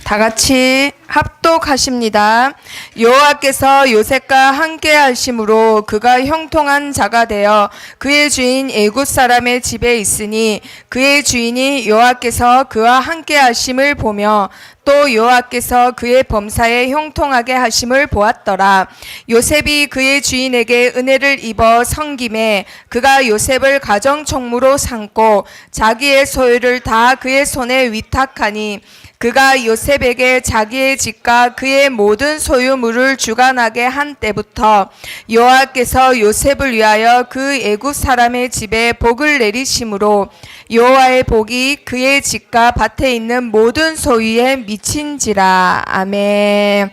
다 같이 합독하십니다. 여호와께서 요셉과 함께 하심으로 그가 형통한 자가 되어 그의 주인 애굽 사람의 집에 있으니 그의 주인이 여호와께서 그와 함께 하심을 보며 또 여호와께서 그의 범사에 형통하게 하심을 보았더라. 요셉이 그의 주인에게 은혜를 입어 섬김에 그가 요셉을 가정총무로 삼고 자기의 소유를 다 그의 손에 위탁하니 그가 요셉에게 자기의 집과 그의 모든 소유물을 주관하게 한 때부터 여호와께서 요셉을 위하여 그 애굽 사람의 집에 복을 내리심으로 여호와의 복이 그의 집과 밭에 있는 모든 소유에 미친지라. 아멘.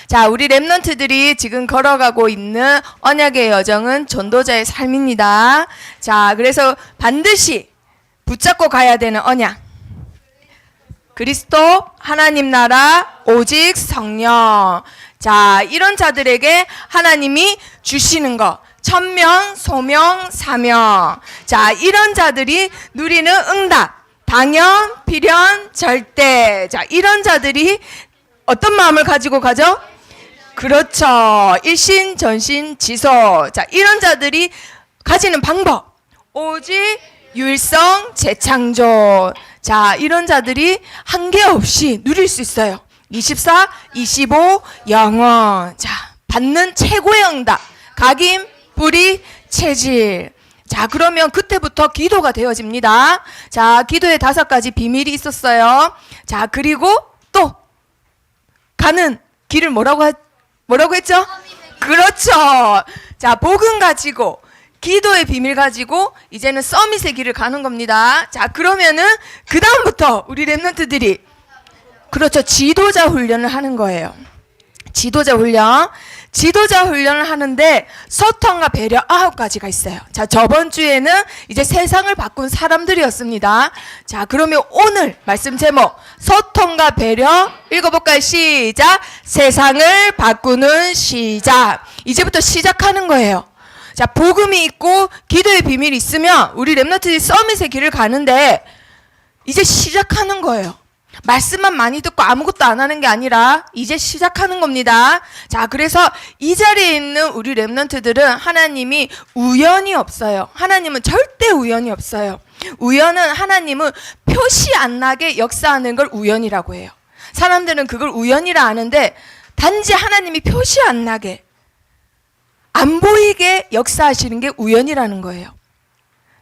자, 우리 랩런트들이 지금 걸어가고 있는 언약의 여정은 전도자의 삶입니다. 자, 그래서 반드시 붙잡고 가야 되는 언약. 그리스도, 하나님 나라, 오직 성령. 자, 이런 자들에게 하나님이 주시는 것. 천명, 소명, 사명. 자, 이런 자들이 누리는 응답. 당연, 필연, 절대. 자, 이런 자들이 어떤 마음을 가지고 가죠? 그렇죠. 일신, 전신, 지소. 자, 이런 자들이 가지는 방법. 오직 유일성, 재창조. 자, 이런 자들이 한계 없이 누릴 수 있어요. 24, 25, 영원. 자, 받는 최고의 응답. 각임, 뿌리, 체질. 자, 그러면 그때부터 기도가 되어집니다. 자, 기도에 5가지 비밀이 있었어요. 자, 그리고 또 가는 길을 뭐라고 했죠? 그렇죠. 자, 복음 가지고 기도의 비밀 가지고 이제는 서밋의 길을 가는 겁니다. 자, 그러면은 그 다음부터 우리 랩런트들이 그렇죠, 지도자 훈련을 하는 거예요. 지도자 훈련을 하는데 소통과 배려 9가지가 있어요. 자, 저번 주에는 이제 세상을 바꾼 사람들이었습니다. 자, 그러면 오늘 말씀 제목 소통과 배려 읽어볼까요? 시작. 세상을 바꾸는 시작. 이제부터 시작하는 거예요. 자, 복음이 있고 기도의 비밀이 있으면 우리 랩런트들이 서밋의 길을 가는데 이제 시작하는 거예요. 말씀만 많이 듣고 아무것도 안 하는 게 아니라 이제 시작하는 겁니다. 자, 그래서 이 자리에 있는 우리 랩런트들은 하나님이 우연이 없어요. 하나님은 절대 우연이 없어요. 우연은 하나님은 표시 안 나게 역사하는 걸 우연이라고 해요. 사람들은 그걸 우연이라 아는데 단지 하나님이 표시 안 나게 안 보이게 역사하시는 게 우연이라는 거예요.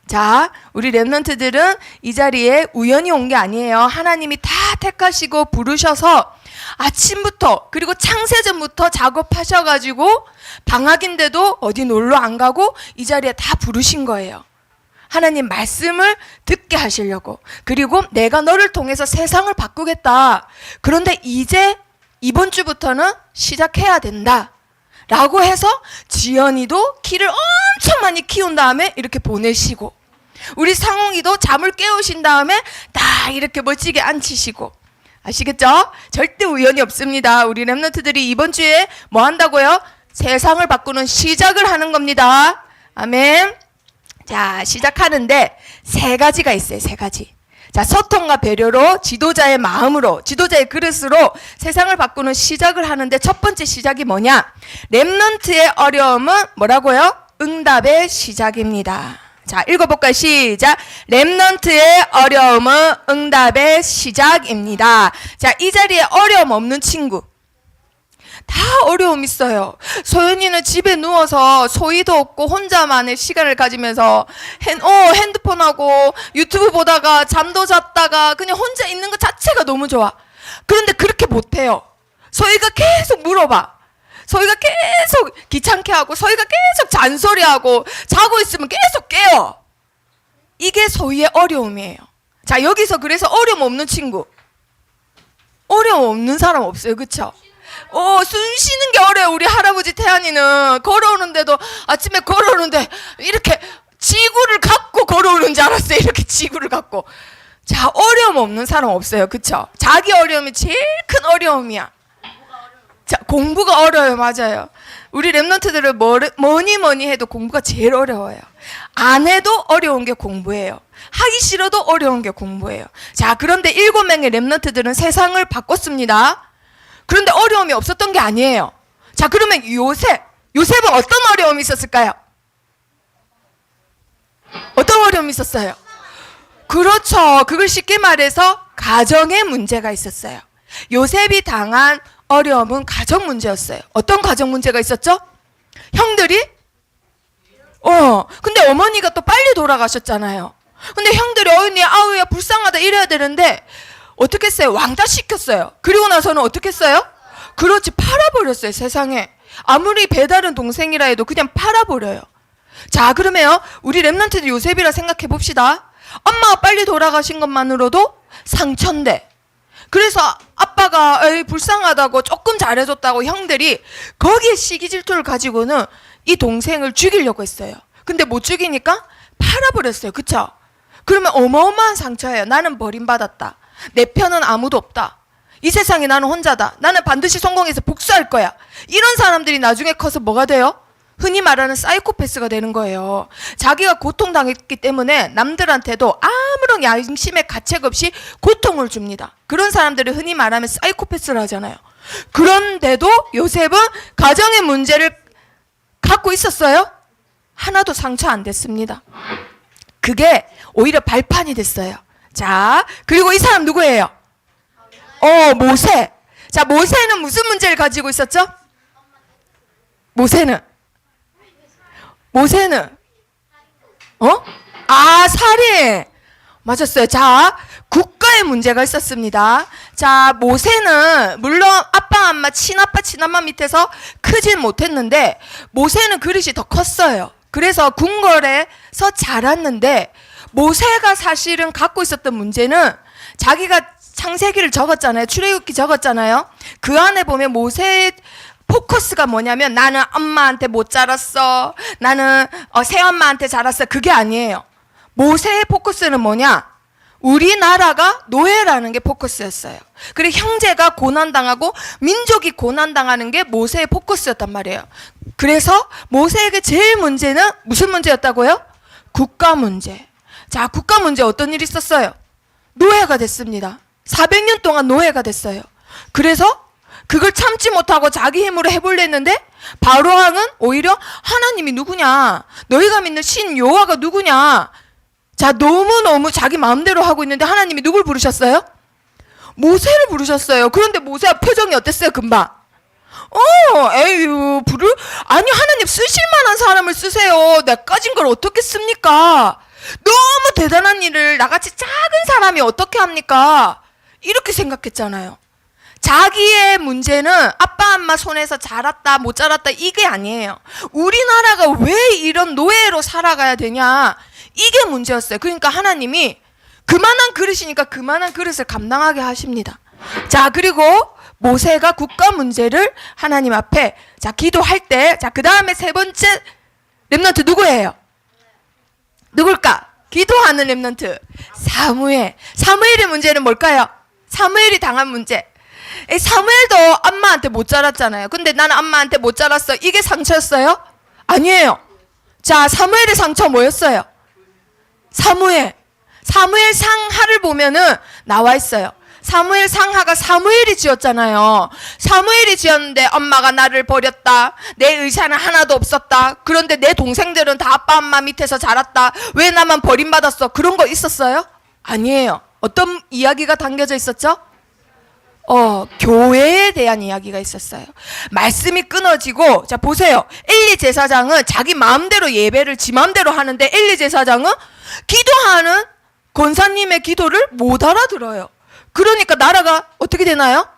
자, 우리 랩런트들은 이 자리에 우연히 온 게 아니에요. 하나님이 다 택하시고 부르셔서 아침부터 그리고 창세전부터 작업하셔가지고 방학인데도 어디 놀러 안 가고 이 자리에 다 부르신 거예요. 하나님 말씀을 듣게 하시려고. 그리고 내가 너를 통해서 세상을 바꾸겠다. 그런데 이제 이번 주부터는 시작해야 된다. 라고 해서 지연이도 키를 엄청 많이 키운 다음에 이렇게 보내시고 우리 상홍이도 잠을 깨우신 다음에 딱 이렇게 멋지게 앉히시고 아시겠죠? 절대 우연이 없습니다. 우리 랩런트들이 이번 주에 뭐 한다고요? 세상을 바꾸는 시작을 하는 겁니다. 아멘. 자, 시작하는데 3가지가 있어요. 3가지. 자, 소통과 배려로 지도자의 마음으로 지도자의 그릇으로 세상을 바꾸는 시작을 하는데 첫 번째 시작이 뭐냐? 랩런트의 어려움은 뭐라고요? 응답의 시작입니다. 자, 읽어볼까요? 시작. 랩런트의 어려움은 응답의 시작입니다. 자, 이 자리에 어려움 없는 친구 다 어려움 있어요. 소연이는 집에 누워서 소위도 없고 혼자만의 시간을 가지면서 핸드폰하고 유튜브 보다가 잠도 잤다가 그냥 혼자 있는 것 자체가 너무 좋아. 그런데 그렇게 못해요. 소희가 계속 물어봐. 소희가 계속 귀찮게 하고 소희가 계속 잔소리하고 자고 있으면 계속 깨워. 이게 소희의 어려움이에요. 자, 여기서 그래서 어려움 없는 친구, 어려움 없는 사람 없어요. 그쵸? 숨 쉬는 게 어려워. 우리 할아버지 태안이는 걸어오는데도 아침에 걸어오는데 이렇게 지구를 갖고 걸어오는 줄 알았어요. 이렇게 지구를 갖고. 자, 어려움 없는 사람 없어요. 그쵸? 자기 어려움이 제일 큰 어려움이야. 자, 공부가 어려워요. 맞아요. 우리 랩런트들은 뭐니 해도 공부가 제일 어려워요. 안 해도 어려운 게 공부예요. 하기 싫어도 어려운 게 공부예요. 자, 그런데 7명의 렘넌트들은 세상을 바꿨습니다. 그런데 어려움이 없었던 게 아니에요. 자, 그러면 요셉은 어떤 어려움이 있었을까요? 어떤 어려움이 있었어요? 그렇죠. 그걸 쉽게 말해서 가정에 문제가 있었어요. 요셉이 당한 어려움은 가정 문제였어요. 어떤 가정 문제가 있었죠? 형들이? 근데 어머니가 또 빨리 돌아가셨잖아요. 근데 형들이 어머니 아우야 불쌍하다 이래야 되는데 어떻게 했어요? 왕따 시켰어요. 그리고 나서는 어떻게 했어요? 그렇지, 팔아버렸어요. 세상에. 아무리 배다른 동생이라 해도 그냥 팔아버려요. 자, 그러면 우리 렘넌트들 요셉이라 생각해 봅시다. 엄마가 빨리 돌아가신 것만으로도 상처인데, 그래서 아빠가 에이 불쌍하다고 조금 잘해줬다고 형들이 거기에 시기 질투를 가지고는 이 동생을 죽이려고 했어요. 근데 못 죽이니까 팔아버렸어요. 그쵸? 그러면 어마어마한 상처예요. 나는 버림받았다. 내 편은 아무도 없다. 이 세상에 나는 혼자다. 나는 반드시 성공해서 복수할 거야. 이런 사람들이 나중에 커서 뭐가 돼요? 흔히 말하는 사이코패스가 되는 거예요. 자기가 고통당했기 때문에 남들한테도 아무런 양심의 가책 없이 고통을 줍니다. 그런 사람들을 흔히 말하면 사이코패스를 하잖아요. 그런데도 요셉은 가정의 문제를 갖고 있었어요? 하나도 상처 안 됐습니다. 그게 오히려 발판이 됐어요. 자, 그리고 이 사람 누구예요? 모세. 자, 모세는 무슨 문제를 가지고 있었죠? 모세는 살인. 맞았어요. 자, 국가의 문제가 있었습니다. 자, 모세는 물론 아빠, 엄마, 친아빠, 친엄마 밑에서 크진 못했는데 모세는 그릇이 더 컸어요. 그래서 궁궐에서 자랐는데 모세가 사실은 갖고 있었던 문제는 자기가 창세기를 적었잖아요. 출애굽기 적었잖아요. 그 안에 보면 모세의 포커스가 뭐냐면 나는 엄마한테 못 자랐어. 나는 새엄마한테 자랐어. 그게 아니에요. 모세의 포커스는 뭐냐? 우리나라가 노예라는 게 포커스였어요. 그리고 형제가 고난당하고 민족이 고난당하는 게 모세의 포커스였단 말이에요. 그래서 모세에게 제일 문제는 무슨 문제였다고요? 국가 문제. 자, 국가 문제 어떤 일이 있었어요? 노예가 됐습니다. 400년 동안 노예가 됐어요. 그래서 그걸 참지 못하고 자기 힘으로 해보려 했는데 바로왕은 오히려 하나님이 누구냐? 너희가 믿는 신 여호와가 누구냐? 자, 너무너무 자기 마음대로 하고 있는데 하나님이 누굴 부르셨어요? 모세를 부르셨어요. 그런데 모세가 표정이 어땠어요? 금방. 아니 하나님 쓰실 만한 사람을 쓰세요. 내가 까진 걸 어떻게 씁니까? 너무 대단한 일을 나같이 작은 사람이 어떻게 합니까? 이렇게 생각했잖아요. 자기의 문제는 아빠 엄마 손에서 자랐다 못 자랐다 이게 아니에요. 우리나라가 왜 이런 노예로 살아가야 되냐, 이게 문제였어요. 그러니까 하나님이 그만한 그릇이니까 그만한 그릇을 감당하게 하십니다. 자, 그리고 모세가 국가 문제를 하나님 앞에 자 기도할 때, 자, 그 다음에 세 번째 렘넌트 누구예요? 누굴까? 기도하는 렘넌트 사무엘의 문제는 뭘까요? 사무엘이 당한 문제. 사무엘도 엄마한테 못 자랐잖아요. 근데 나는 엄마한테 못 자랐어. 이게 상처였어요? 아니에요. 자, 사무엘의 상처 뭐였어요? 사무엘 상하를 보면은 나와 있어요. 사무엘 상하가 사무엘이 지었잖아요. 사무엘이 지었는데 엄마가 나를 버렸다. 내 의사는 하나도 없었다. 그런데 내 동생들은 다 아빠 엄마 밑에서 자랐다. 왜 나만 버림받았어? 그런 거 있었어요? 아니에요. 어떤 이야기가 담겨져 있었죠? 교회에 대한 이야기가 있었어요. 말씀이 끊어지고, 자, 보세요. 엘리 제사장은 자기 마음대로 예배를 지 마음대로 하는데 엘리 제사장은 기도하는 권사님의 기도를 못 알아들어요. 그러니까 나라가 어떻게 되나요?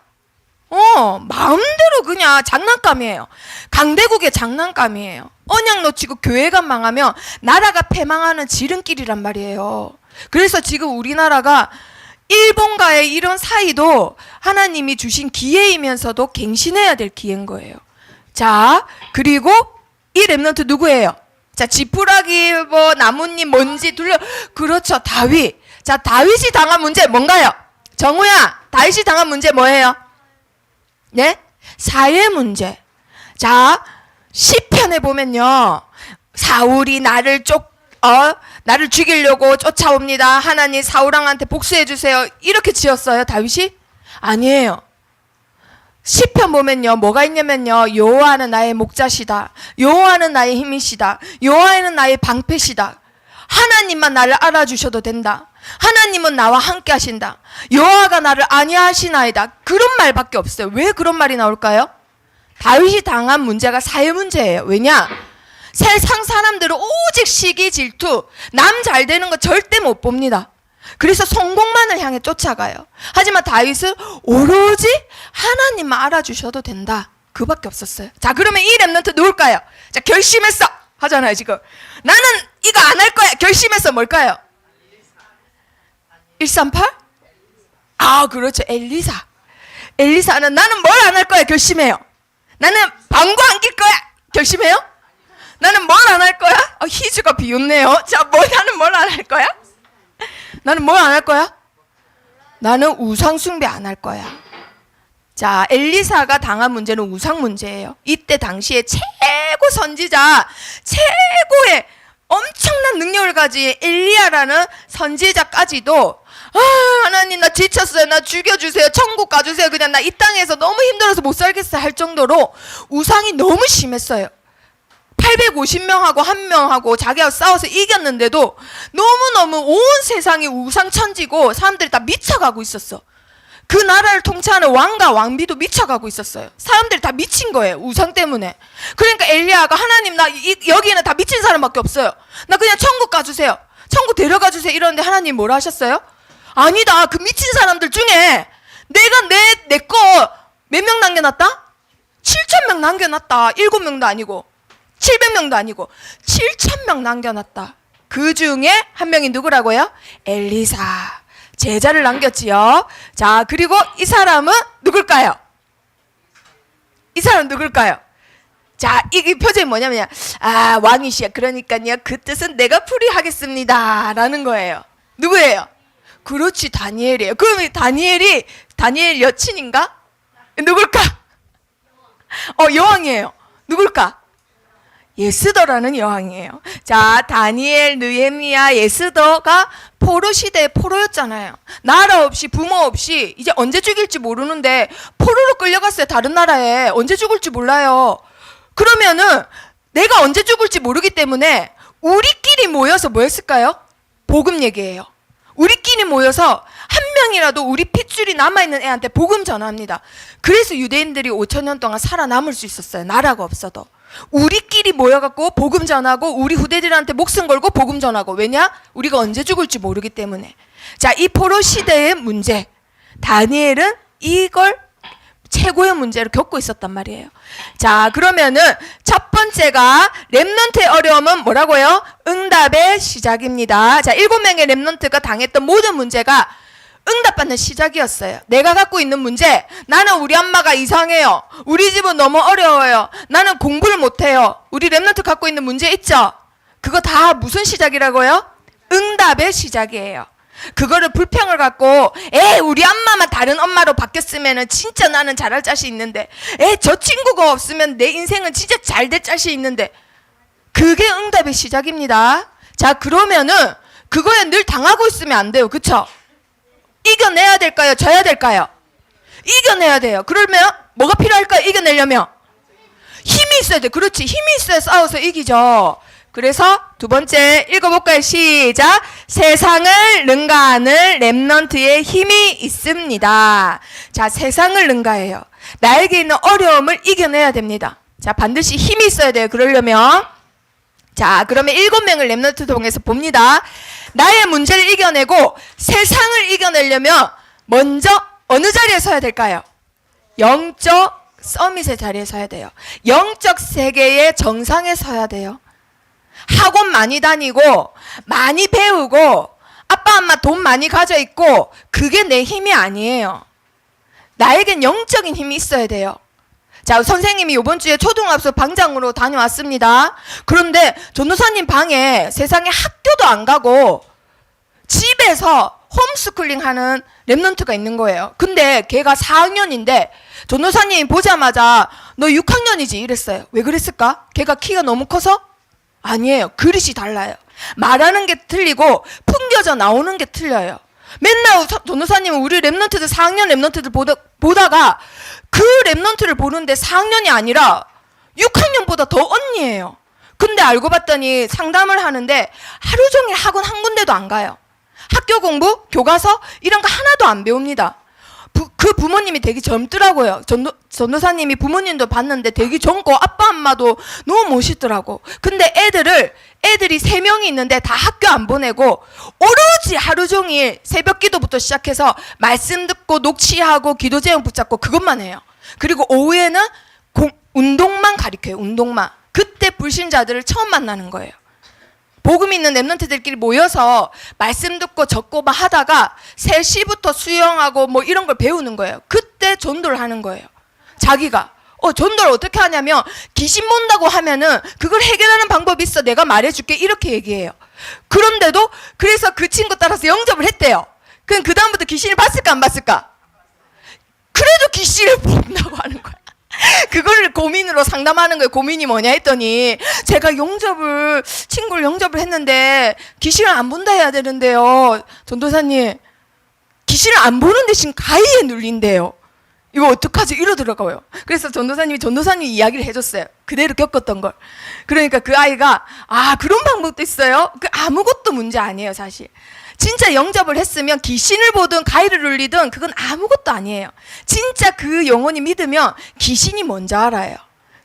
마음대로 그냥 장난감이에요. 강대국의 장난감이에요. 언약 놓치고 교회가 망하면 나라가 패망하는 지름길이란 말이에요. 그래서 지금 우리나라가 일본과의 이런 사이도 하나님이 주신 기회이면서도 갱신해야 될 기회인 거예요. 자, 그리고 이 렘넌트 누구예요? 자, 지푸라기, 나뭇잎, 먼지 그렇죠, 다윗. 자, 다윗이 당한 문제 뭔가요? 정우야, 다윗이 당한 문제 뭐예요? 네? 사회 문제. 자, 시편에 보면요, 사울이 나를 나를 죽이려고 쫓아옵니다. 하나님 사울왕한테 복수해 주세요. 이렇게 지었어요, 다윗이? 아니에요. 시편 보면요, 뭐가 있냐면요, 여호와는 나의 목자시다. 여호와는 나의 힘이시다. 여호와는 나의 방패시다. 하나님만 나를 알아주셔도 된다. 하나님은 나와 함께 하신다. 여호와가 나를 안위하시나이다. 그런 말밖에 없어요. 왜 그런 말이 나올까요? 다윗이 당한 문제가 사회 문제예요. 왜냐? 세상 사람들은 오직 시기 질투, 남 잘 되는 거 절대 못 봅니다. 그래서 성공만을 향해 쫓아가요. 하지만 다윗은 오로지 하나님만 알아주셔도 된다. 그밖에 없었어요. 자, 그러면 이 렘넌트 누굴까요? 자, 결심했어 하잖아요. 지금 나는 이거 안 할 거야. 결심했어. 뭘까요? 138? 아, 그렇죠. 엘리사. 엘리사는 나는 뭘 안 할 거야. 결심해요. 나는 방구 안 낄 거야. 결심해요. 나는 뭘 안 할 거야? 희주가 비웃네요. 자, 나는 뭘 안 할 거야? 나는 뭘 안 할 거야? 나는 우상 숭배 안 할 거야. 자, 엘리사가 당한 문제는 우상 문제예요. 이때 당시에 최고 선지자, 최고의 엄청난 능력을 가진 엘리야라는 선지자까지도 하나님 나 지쳤어요. 나 죽여주세요. 천국 가주세요. 그냥 나 이 땅에서 너무 힘들어서 못 살겠어요 할 정도로 우상이 너무 심했어요. 850명하고 1명하고 자기하고 싸워서 이겼는데도 너무너무 온 세상이 우상천지고 사람들이 다 미쳐가고 있었어. 그 나라를 통치하는 왕과 왕비도 미쳐가고 있었어요. 사람들이 다 미친 거예요. 우상 때문에. 그러니까 엘리야가 하나님 나 여기는 다 미친 사람밖에 없어요. 나 그냥 천국 가주세요. 천국 데려가 주세요. 이러는데 하나님 뭐라 하셨어요? 아니다. 그 미친 사람들 중에 내가 내 거 몇 명 남겨놨다? 7,000명 남겨놨다. 7명도 아니고 700명도 아니고 7,000명 남겨놨다. 그 중에 한 명이 누구라고요? 엘리사. 제자를 남겼지요. 자, 그리고 이 사람은 누굴까요? 이 사람은 누굴까요? 자, 이 표정이 뭐냐면 왕이시여. 그러니까요. 그 뜻은 내가 풀이하겠습니다. 라는 거예요. 누구예요? 그렇지, 다니엘이에요. 그럼 다니엘 여친인가? 누굴까? 여왕이에요. 누굴까? 예스더라는 여왕이에요. 자, 다니엘, 느헤미야, 예스더가 포로 시대의 포로였잖아요. 나라 없이 부모 없이 이제 언제 죽일지 모르는데 포로로 끌려갔어요. 다른 나라에. 언제 죽을지 몰라요. 그러면은 내가 언제 죽을지 모르기 때문에 우리끼리 모여서 뭐 했을까요? 복음 얘기예요. 우리끼리 모여서 한 명이라도 우리 핏줄이 남아있는 애한테 복음 전합니다. 그래서 유대인들이 5,000년 동안 살아남을 수 있었어요. 나라가 없어도. 우리끼리 모여갖고 복음 전하고 우리 후대들한테 목숨 걸고 복음 전하고. 왜냐? 우리가 언제 죽을지 모르기 때문에. 자, 이 포로 시대의 문제, 다니엘은 이걸 최고의 문제를 겪고 있었단 말이에요. 자, 그러면은 첫 번째가 렘넌트의 어려움은 뭐라고요? 응답의 시작입니다. 자, 7명의 렘넌트가 당했던 모든 문제가 응답받는 시작이었어요. 내가 갖고 있는 문제, 나는 우리 엄마가 이상해요. 우리 집은 너무 어려워요. 나는 공부를 못해요. 우리 렘넌트 갖고 있는 문제 있죠? 그거 다 무슨 시작이라고요? 응답의 시작이에요. 그거를 불평을 갖고 우리 엄마만 다른 엄마로 바뀌었으면 진짜 나는 잘할 자신 있는데 저 친구가 없으면 내 인생은 진짜 잘 될 자신 있는데, 그게 응답의 시작입니다. 자, 그러면은 그거에 늘 당하고 있으면 안 돼요. 그쵸? 이겨내야 될까요? 져야 될까요? 이겨내야 돼요. 그러면 뭐가 필요할까요? 이겨내려면 힘이 있어야 돼. 그렇지, 힘이 있어야 싸워서 이기죠. 그래서 두 번째 읽어볼까요? 시작. 세상을 능가하는 렘넌트의 힘이 있습니다. 자, 세상을 능가해요. 나에게 있는 어려움을 이겨내야 됩니다. 자, 반드시 힘이 있어야 돼요. 그러려면. 자, 그러면 7명을 렘넌트 통해서 봅니다. 나의 문제를 이겨내고 세상을 이겨내려면 먼저 어느 자리에 서야 될까요? 영적 서밋의 자리에 서야 돼요. 영적 세계의 정상에 서야 돼요. 학원 많이 다니고 많이 배우고 아빠 엄마 돈 많이 가져 있고 그게 내 힘이 아니에요. 나에겐 영적인 힘이 있어야 돼요. 자, 선생님이 이번 주에 초등학교 방장으로 다녀왔습니다. 그런데 전도사님 방에 세상에 학교도 안 가고 집에서 홈스쿨링 하는 렘넌트가 있는 거예요. 근데 걔가 4학년인데 전도사님 보자마자 너 6학년이지 이랬어요. 왜 그랬을까? 걔가 키가 너무 커서? 아니에요. 그릇이 달라요. 말하는 게 틀리고 풍겨져 나오는 게 틀려요. 맨날 전도사님은 우리 랩런트들 4학년 랩런트들 보다가 그 랩런트를 보는데 4학년이 아니라 6학년보다 더 언니예요. 근데 알고 봤더니 상담을 하는데 하루 종일 학원 한 군데도 안 가요. 학교 공부, 교과서 이런 거 하나도 안 배웁니다. 그 부모님이 되게 젊더라고요. 전도사님이 부모님도 봤는데 되게 젊고 아빠 엄마도 너무 멋있더라고. 근데 애들이 3명이 있는데 다 학교 안 보내고 오로지 하루 종일 새벽 기도부터 시작해서 말씀 듣고 녹취하고 기도 제목 붙잡고 그것만 해요. 그리고 오후에는 운동만 가르쳐요. 운동만. 그때 불신자들을 처음 만나는 거예요. 복음 있는 랩런트들끼리 모여서 말씀 듣고 적고 막 하다가 3시부터 수영하고 뭐 이런 걸 배우는 거예요. 그때 전도를 하는 거예요. 자기가 전도를 어떻게 하냐면 귀신 본다고 하면은 그걸 해결하는 방법이 있어. 내가 말해줄게. 이렇게 얘기해요. 그런데도 그래서 그 친구 따라서 영접을 했대요. 그럼 그 다음부터 귀신을 봤을까 안 봤을까? 그래도 귀신을 본다고 하는 거야. 그거를 고민으로 상담하는 거예요. 고민이 뭐냐 했더니 제가 친구를 영접을 했는데 귀신을 안 본다 해야 되는데요. 전도사님, 귀신을 안 보는 대신 가위에 눌린대요. 이거 어떡하지? 이러더라고요. 그래서 전도사님 이야기를 해줬어요. 그대로 겪었던 걸. 그러니까 그 아이가 그런 방법도 있어요? 아무것도 문제 아니에요, 사실. 진짜 영접을 했으면 귀신을 보든 가위를 눌리든 그건 아무것도 아니에요. 진짜 그 영혼이 믿으면 귀신이 뭔지 알아요.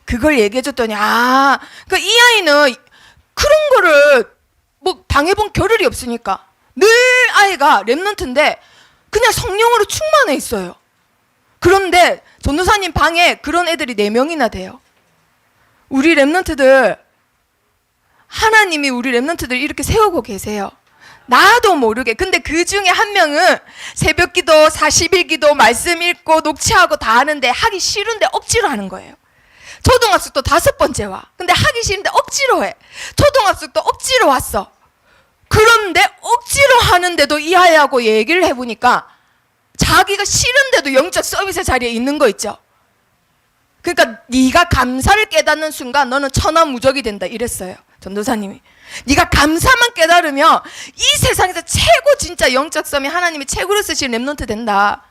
그걸 얘기해줬더니 그러니까 이 아이는 그런 거를 뭐 당해본 겨를이 없으니까 늘 아이가 랩런트인데 그냥 성령으로 충만해 있어요. 그런데 전도사님 방에 그런 애들이 4명이나 돼요. 우리 랩런트들, 하나님이 우리 랩런트들 이렇게 세우고 계세요. 나도 모르게. 근데 그 중에 한 명은 새벽 기도, 40일 기도, 말씀 읽고 녹취하고 다 하는데 하기 싫은데 억지로 하는 거예요. 초등학생도 5번째 와. 근데 하기 싫은데 억지로 해. 초등학생도 억지로 왔어. 그런데 억지로 하는데도 이 아이하고 얘기를 해보니까 자기가 싫은데도 영적 서비스 자리에 있는 거 있죠. 그러니까 네가 감사를 깨닫는 순간 너는 천하무적이 된다 이랬어요. 전도사님이. 네가 감사만 깨달으면 이 세상에서 최고 진짜 영적 썸이 하나님이 최고로 쓰시는 랩런트 된다.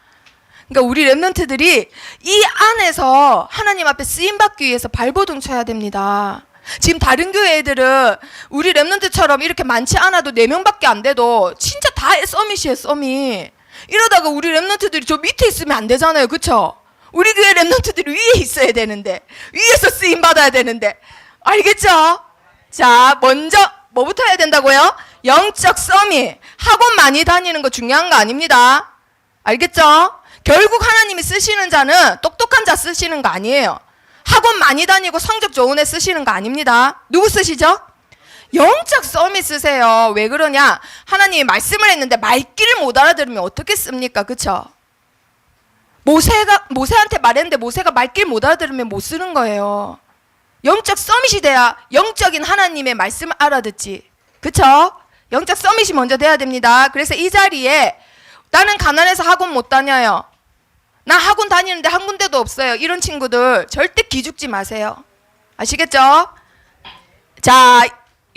그러니까 우리 랩런트들이 이 안에서 하나님 앞에 쓰임받기 위해서 발버둥 쳐야 됩니다. 지금 다른 교회 애들은 우리 랩런트처럼 이렇게 많지 않아도 4명밖에 안 돼도 진짜 다 썸이시에요, 썸이. 이러다가 우리 랩런트들이 저 밑에 있으면 안 되잖아요. 그쵸? 우리 교회 랩런트들이 위에 있어야 되는데, 위에서 쓰임받아야 되는데. 알겠죠? 자, 먼저 뭐부터 해야 된다고요? 영적 썸이. 학원 많이 다니는 거 중요한 거 아닙니다. 알겠죠? 결국 하나님이 쓰시는 자는 똑똑한 자 쓰시는 거 아니에요. 학원 많이 다니고 성적 좋은 애 쓰시는 거 아닙니다. 누구 쓰시죠? 영적 썸이 쓰세요. 왜 그러냐? 하나님이 말씀을 했는데 말귀를 못 알아들으면 어떻게 씁니까? 그쵸? 모세한테 말했는데 모세가 말귀를 못 알아들으면 못 쓰는 거예요. 영적 서밋이 돼야 영적인 하나님의 말씀을 알아듣지. 그쵸? 영적 서밋이 먼저 돼야 됩니다. 그래서 이 자리에 나는 가난해서 학원 못 다녀요. 나 학원 다니는데 한 군데도 없어요. 이런 친구들 절대 기죽지 마세요. 아시겠죠? 자,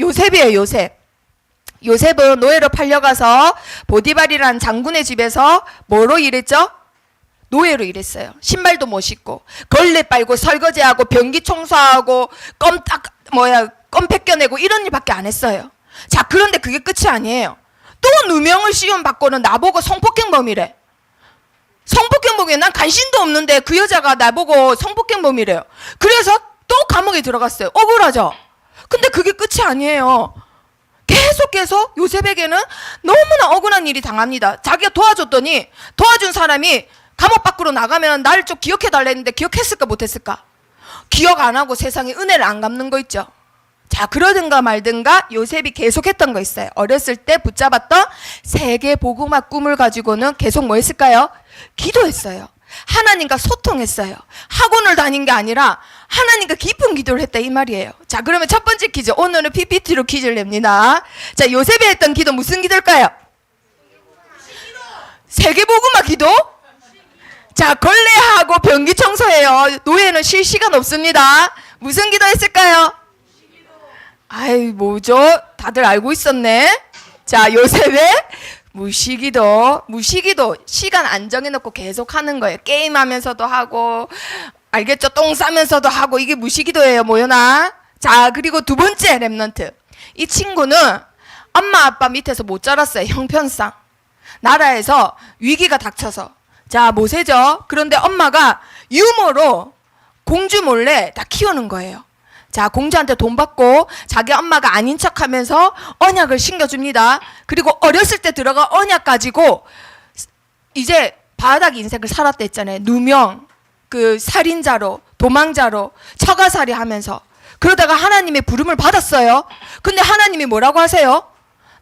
요셉이에요. 요셉은 노예로 팔려가서 보디발이라는 장군의 집에서 뭐로 일했죠? 노예로 일했어요. 신발도 못 신고 걸레 빨고 설거지하고 변기 청소하고 껌 벗겨내고 이런 일밖에 안 했어요. 자, 그런데 그게 끝이 아니에요. 또 누명을 씌움받고는 나보고 성폭행범이래. 성폭행범이래. 난 관심도 없는데 그 여자가 나보고 성폭행범이래요. 그래서 또 감옥에 들어갔어요. 억울하죠? 근데 그게 끝이 아니에요. 계속해서 요셉에게는 너무나 억울한 일이 당합니다. 자기가 도와줬더니 도와준 사람이 감옥 밖으로 나가면 나를 좀 기억해달라 했는데 기억했을까 못했을까? 기억 안 하고 세상에 은혜를 안 갚는 거 있죠. 자, 그러든가 말든가 요셉이 계속했던 거 있어요. 어렸을 때 붙잡았던 세계 복음화 꿈을 가지고는 계속 뭐 했을까요? 기도했어요. 하나님과 소통했어요. 학원을 다닌 게 아니라 하나님과 깊은 기도를 했다 이 말이에요. 자, 그러면 첫 번째 퀴즈. 오늘은 PPT로 퀴즈를 냅니다. 자, 요셉이 했던 기도 무슨 기도일까요? 세계복음화 기도? 자, 걸레하고 변기 청소해요. 노예는 쉴 시간 없습니다. 무슨 기도 했을까요? 아이, 뭐죠? 다들 알고 있었네. 자, 요셉의 무시기도 시간 안 정해놓고 계속 하는 거예요. 게임하면서도 하고, 알겠죠? 똥 싸면서도 하고, 이게 무시기도예요. 뭐요나? 자, 그리고 두 번째 랩넌트. 이 친구는 엄마 아빠 밑에서 못 자랐어요. 형편상 나라에서 위기가 닥쳐서. 자, 모세죠. 그런데 엄마가 유머로 공주 몰래 다 키우는 거예요. 자, 공주한테 돈 받고 자기 엄마가 아닌 척하면서 언약을 신겨줍니다. 그리고 어렸을 때 들어가 언약 가지고 이제 바닥 인생을 살았다 했잖아요. 누명, 그 살인자로, 도망자로 처가살이 하면서. 그러다가 하나님의 부름을 받았어요. 근데 하나님이 뭐라고 하세요?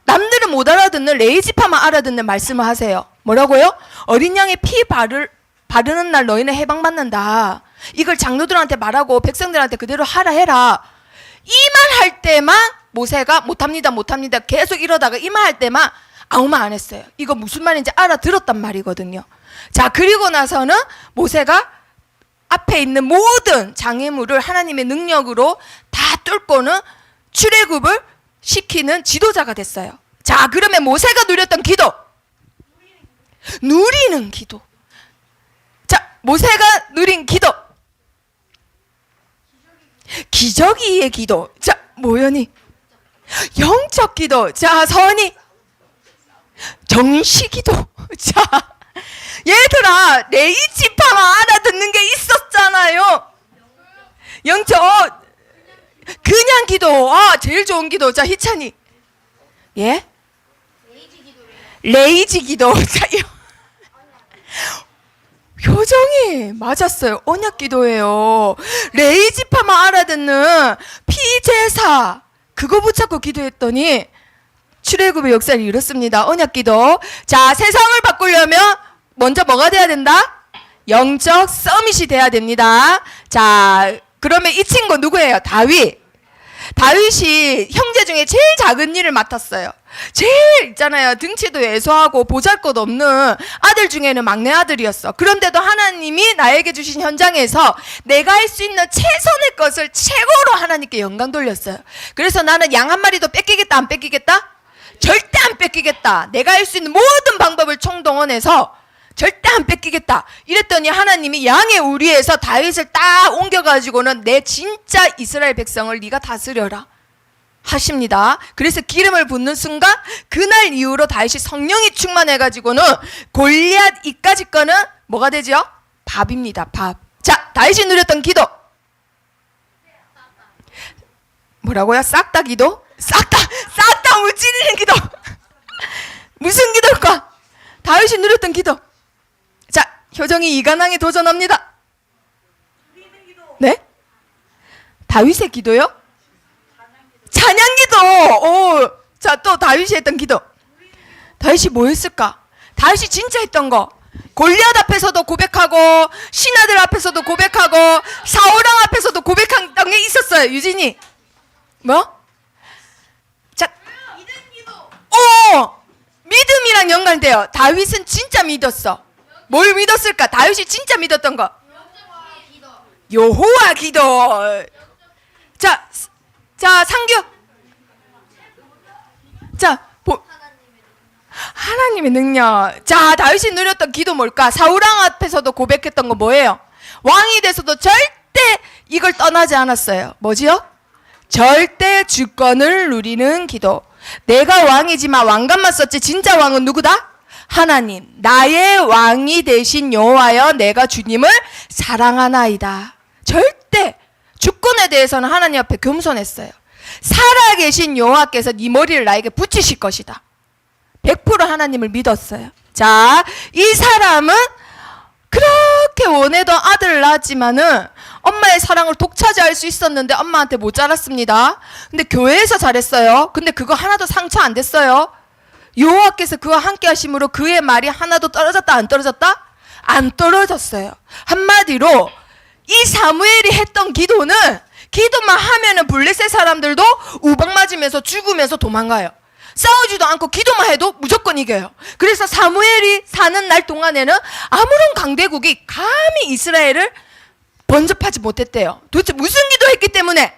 남들은 못 알아듣는 레이지파만 알아듣는 말씀을 하세요. 뭐라고요? 어린 양의 피 바르는 날 너희는 해방받는다. 이걸 장로들한테 말하고 백성들한테 그대로 하라 해라. 이 말 할 때만 모세가 못합니다 계속 이러다가 이 말 할 때만 아무 말 안 했어요. 이거 무슨 말인지 알아들었단 말이거든요. 자, 그리고 나서는 모세가 앞에 있는 모든 장애물을 하나님의 능력으로 다 뚫고는 출애굽을 시키는 지도자가 됐어요. 자, 그러면 모세가 누렸던 기도, 누리는 기도. 자, 모세가 누린 기도, 기저귀의 기도. 자, 모연이 영적 기도. 자, 서원이 정시 기도. 자, 얘들아, 레이지파만 알아듣는 게 있었잖아요. 영적 그냥 기도. 아, 제일 좋은 기도. 자, 희찬이. 예? 레이지 기도. 자, 효정이 맞았어요. 언약 기도예요. 레이지파만 알아듣는 피제사, 그거 붙잡고 기도했더니 출애굽의 역사를 이뤘습니다. 언약 기도. 자, 세상을 바꾸려면 먼저 뭐가 돼야 된다? 영적 서밋이 돼야 됩니다. 자, 그러면 이 친구 누구예요? 다윗이 형제 중에 제일 작은 일을 맡았어요. 제일 있잖아요. 등치도 왜소하고 보잘것 없는 아들 중에는 막내 아들이었어. 그런데도 하나님이 나에게 주신 현장에서 내가 할 수 있는 최선의 것을 최고로 하나님께 영광 돌렸어요. 그래서 나는 양 한 마리도 뺏기겠다 안 뺏기겠다? 절대 안 뺏기겠다. 내가 할 수 있는 모든 방법을 총동원해서 절대 안 뺏기겠다. 이랬더니 하나님이 양의 우리에서 다윗을 딱 옮겨가지고는 내 진짜 이스라엘 백성을 네가 다스려라 하십니다. 그래서 기름을 붓는 순간 그날 이후로 다윗이 성령이 충만해가지고는 골리앗 이까지 거는 뭐가 되죠? 밥입니다. 밥. 자, 다윗이 누렸던 기도. 뭐라고요? 싹 다 기도? 싹 다 무찌르는 기도. 무슨 기도일까? 다윗이 누렸던 기도. 자, 효정이 이간항에 도전합니다. 네? 다윗의 기도요? 찬양 기도. 오, 자, 또 다윗이 했던 기도. 다윗이 뭐 했을까? 다윗이 진짜 했던 거. 골리앗 앞에서도 고백하고 신하들 앞에서도 고백하고 사울왕 앞에서도 고백한 게 있었어요. 유진이. 뭐? 자, 믿음이랑 연관돼요. 다윗은 진짜 믿었어. 뭘 믿었을까? 다윗이 진짜 믿었던 거. 여호와 기도. 자, 상규. 자, 하나님의 능력. 자, 다윗이 누렸던 기도 뭘까? 사울왕 앞에서도 고백했던 거 뭐예요? 왕이 돼서도 절대 이걸 떠나지 않았어요. 뭐지요? 절대 주권을 누리는 기도. 내가 왕이지만 왕관만 썼지 진짜 왕은 누구다? 하나님. 나의 왕이 되신 여호와여, 내가 주님을 사랑하나이다. 절대 주권에 대해서는 하나님 앞에 겸손했어요. 살아계신 여호와께서 네 머리를 나에게 붙이실 것이다. 100% 하나님을 믿었어요. 자, 이 사람은 그렇게 원해던 아들을 낳았지만은 엄마의 사랑을 독차지할 수 있었는데 엄마한테 못 자랐습니다. 근데 교회에서 잘했어요. 근데 그거 하나도 상처 안 됐어요. 여호와께서 그와 함께 하심으로 그의 말이 하나도 떨어졌다 안 떨어졌다? 안 떨어졌어요. 한마디로 이 사무엘이 했던 기도는, 기도만 하면은 블레셋 사람들도 우박 맞으면서 죽으면서 도망가요. 싸우지도 않고 기도만 해도 무조건 이겨요. 그래서 사무엘이 사는 날 동안에는 아무런 강대국이 감히 이스라엘을 번접하지 못했대요. 도대체 무슨 기도했기 때문에?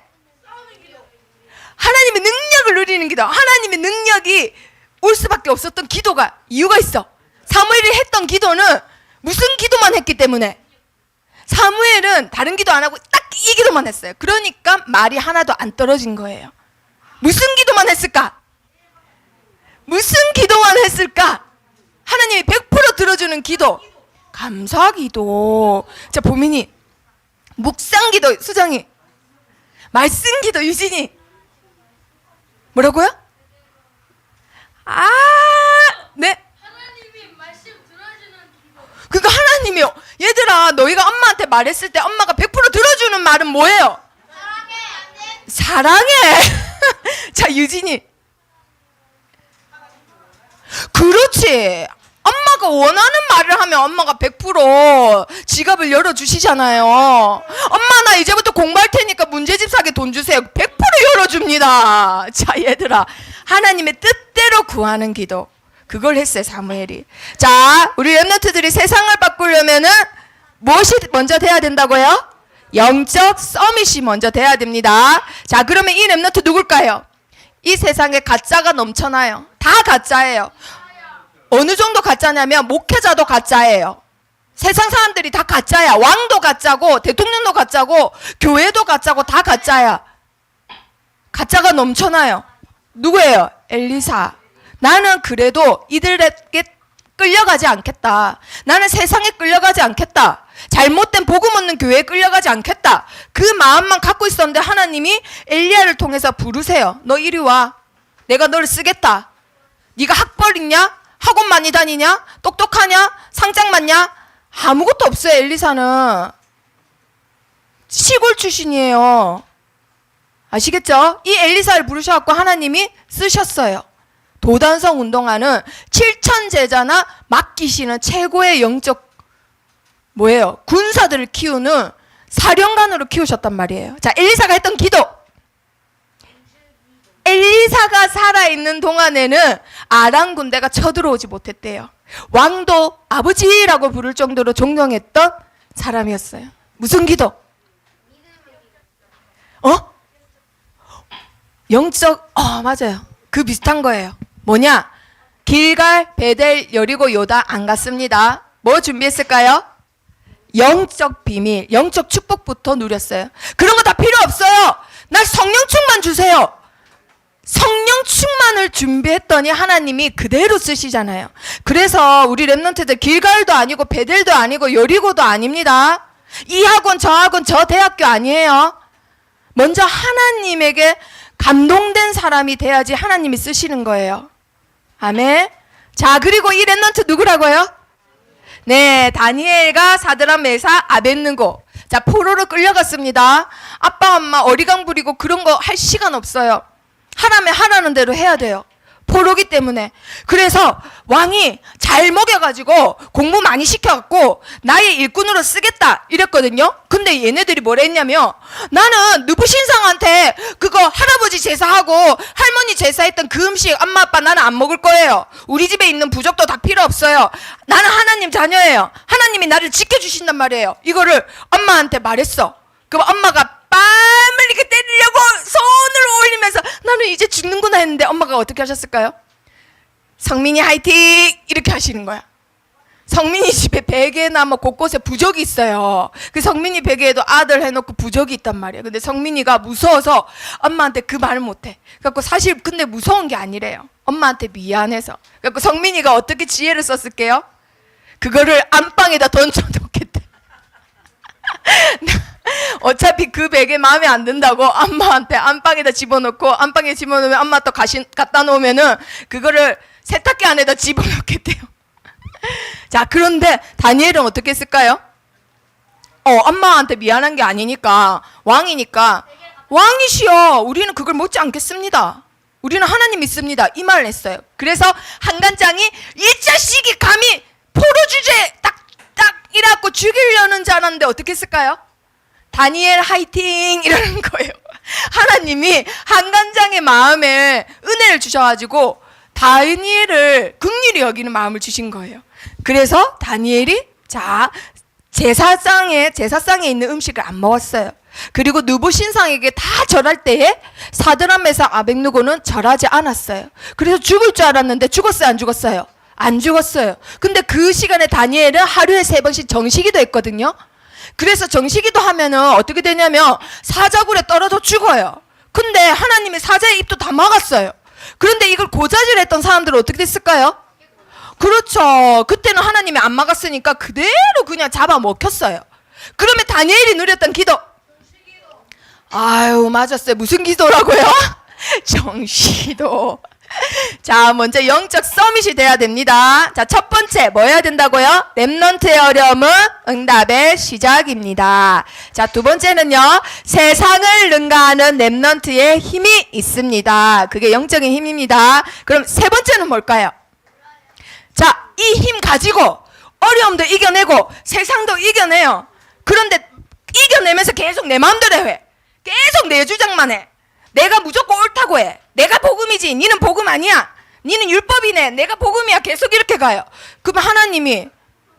하나님의 능력을 누리는 기도. 하나님의 능력이 올 수밖에 없었던 기도가 이유가 있어. 사무엘이 했던 기도는 무슨 기도만 했기 때문에. 사무엘은 다른 기도 안 하고 딱 이 기도만 했어요. 그러니까 말이 하나도 안 떨어진 거예요. 무슨 기도만 했을까? 무슨 기도만 했을까? 하나님이 100% 들어주는 기도. 감사 기도. 자, 보민이. 묵상 기도, 수정이. 말씀 기도, 유진이. 뭐라고요? 아, 네. 하나님이 말씀 들어주는 기도. 그러니까 하나님이요. 얘들아, 너희가 엄마한테 말했을 때 엄마가 100% 들어주는 말은 뭐예요? 사랑해. 자, 유진이. 그렇지. 엄마가 원하는 말을 하면 엄마가 100% 지갑을 열어주시잖아요. 엄마, 나 이제부터 공부할 테니까 문제집 사게 돈 주세요. 100% 열어줍니다. 자, 얘들아, 하나님의 뜻대로 구하는 기도. 그걸 했어요, 사무엘이. 자, 우리 렘넌트들이 세상을 바꾸려면은 무엇이 먼저 돼야 된다고요? 영적 서밋이 먼저 돼야 됩니다. 자, 그러면 이 렘넌트 누굴까요? 이 세상에 가짜가 넘쳐나요. 다 가짜예요. 어느 정도 가짜냐면 목회자도 가짜예요. 세상 사람들이 다 가짜야. 왕도 가짜고 대통령도 가짜고 교회도 가짜고 다 가짜야. 가짜가 넘쳐나요. 누구예요? 엘리사. 나는 그래도 이들에게 끌려가지 않겠다. 나는 세상에 끌려가지 않겠다. 잘못된 복음 없는 교회에 끌려가지 않겠다. 그 마음만 갖고 있었는데 하나님이 엘리야를 통해서 부르세요. 너 이리 와. 내가 너를 쓰겠다. 네가 학벌 있냐? 학원 많이 다니냐? 똑똑하냐? 상장 맞냐? 아무것도 없어요. 엘리사는 시골 출신이에요. 아시겠죠? 이 엘리사를 부르셔갖고 하나님이 쓰셨어요. 도단성 운동하는 7천 제자나 맡기시는 최고의 영적 뭐예요? 군사들을 키우는 사령관으로 키우셨단 말이에요. 자, 엘리사가 했던 기도. 엘리사가 살아있는 동안에는 아람 군대가 쳐들어오지 못했대요. 왕도 아버지라고 부를 정도로 존경했던 사람이었어요. 무슨 기도? 영적, 맞아요. 그 비슷한 거예요. 뭐냐? 길갈, 베델, 여리고, 요다 안 갔습니다. 뭐 준비했을까요? 영적 비밀, 영적 축복부터 누렸어요. 그런 거 다 필요 없어요. 나 성령 충만 주세요. 성령 충만을 준비했더니 하나님이 그대로 쓰시잖아요. 그래서 우리 렘넌트들 길갈도 아니고 베델도 아니고 여리고도 아닙니다. 이 학원 저 학원 저 대학교 아니에요. 먼저 하나님에게 감동된 사람이 돼야지 하나님이 쓰시는 거예요. 아멘. 자, 그리고 이 렘넌트 누구라고요? 네, 다니엘과 사드락 메사 아벳느고. 자, 포로로 끌려갔습니다. 아빠 엄마 어리광 부리고 그런 거 할 시간 없어요. 하라면 하라는 대로 해야 돼요. 포로기 때문에. 그래서 왕이 잘 먹여가지고 공부 많이 시켜갖고 나의 일꾼으로 쓰겠다 이랬거든요. 근데 얘네들이 뭐라 했냐면 나는 느부신상한테 그거 할아버지 제사하고 할머니 제사했던 그 음식 엄마 아빠 나는 안 먹을 거예요. 우리 집에 있는 부적도 다 필요 없어요. 나는 하나님 자녀예요. 하나님이 나를 지켜주신단 말이에요. 이거를 엄마한테 말했어. 그럼 엄마가 뺨을 이렇게 때리려고 손을 올리면서 나는 이제 죽는구나 했는데 엄마가 어떻게 하셨을까요? 성민이 화이팅! 이렇게 하시는 거야. 성민이 집에 베개나 뭐 곳곳에 부적이 있어요. 그 성민이 베개에도 아들 해놓고 부적이 있단 말이야. 근데 성민이가 무서워서 엄마한테 그 말을 못해. 그래갖고 사실 근데 무서운 게 아니래요. 엄마한테 미안해서. 그래갖고 성민이가 어떻게 지혜를 썼을게요? 그거를 안방에다 던져놓겠대. 어차피 그 베개 마음에 안 든다고 엄마한테 안방에다 집어넣고 안방에 집어넣으면 엄마 또 갖다 놓으면은 그거를 세탁기 안에다 집어넣겠대요. 자, 그런데 다니엘은 어떻게 했을까요? 엄마한테 미안한 게 아니니까 왕이니까 왕이시여 우리는 그걸 못지 않겠습니다. 우리는 하나님 믿습니다. 이 말을 했어요. 그래서 한간장이 이 자식이 감히 포로 주제 딱 이래갖고 죽이려는 줄 알았는데 어떻게 했을까요? 다니엘 화이팅 이러는 거예요. 하나님이 한간장의 마음에 은혜를 주셔가지고 다니엘을 긍휼히 여기는 마음을 주신 거예요. 그래서 다니엘이 자 제사상에 있는 음식을 안 먹었어요. 그리고 느보 신상에게 다 절할 때에 사드람메사 아벳느고는 절하지 않았어요. 그래서 죽을 줄 알았는데 죽었어요, 안 죽었어요? 안 죽었어요. 근데 그 시간에 다니엘은 하루에 3번씩 정식기도 했거든요. 그래서 정식기도 하면은 어떻게 되냐면 사자굴에 떨어져 죽어요. 근데 하나님이 사자의 입도 다 막았어요. 그런데 이걸 고자질했던 사람들은 어떻게 됐을까요? 그렇죠. 그때는 하나님이 안 막았으니까 그대로 그냥 잡아먹혔어요. 그러면 다니엘이 누렸던 기도. 아유, 맞았어요. 무슨 기도라고요? 정시기도. 자, 먼저 영적 서밋이 돼야 됩니다. 자, 첫 번째 뭐 해야 된다고요? 렘넌트의 어려움은 응답의 시작입니다. 자, 두 번째는요, 세상을 능가하는 렘넌트의 힘이 있습니다. 그게 영적인 힘입니다. 그럼 세 번째는 뭘까요? 자, 이 힘 가지고 어려움도 이겨내고 세상도 이겨내요. 그런데 이겨내면서 계속 내 마음대로 해. 계속 내 주장만 해. 내가 무조건 옳다고 해. 내가 복음이지. 니는 복음 아니야. 니는 율법이네. 내가 복음이야. 계속 이렇게 가요. 그럼 하나님이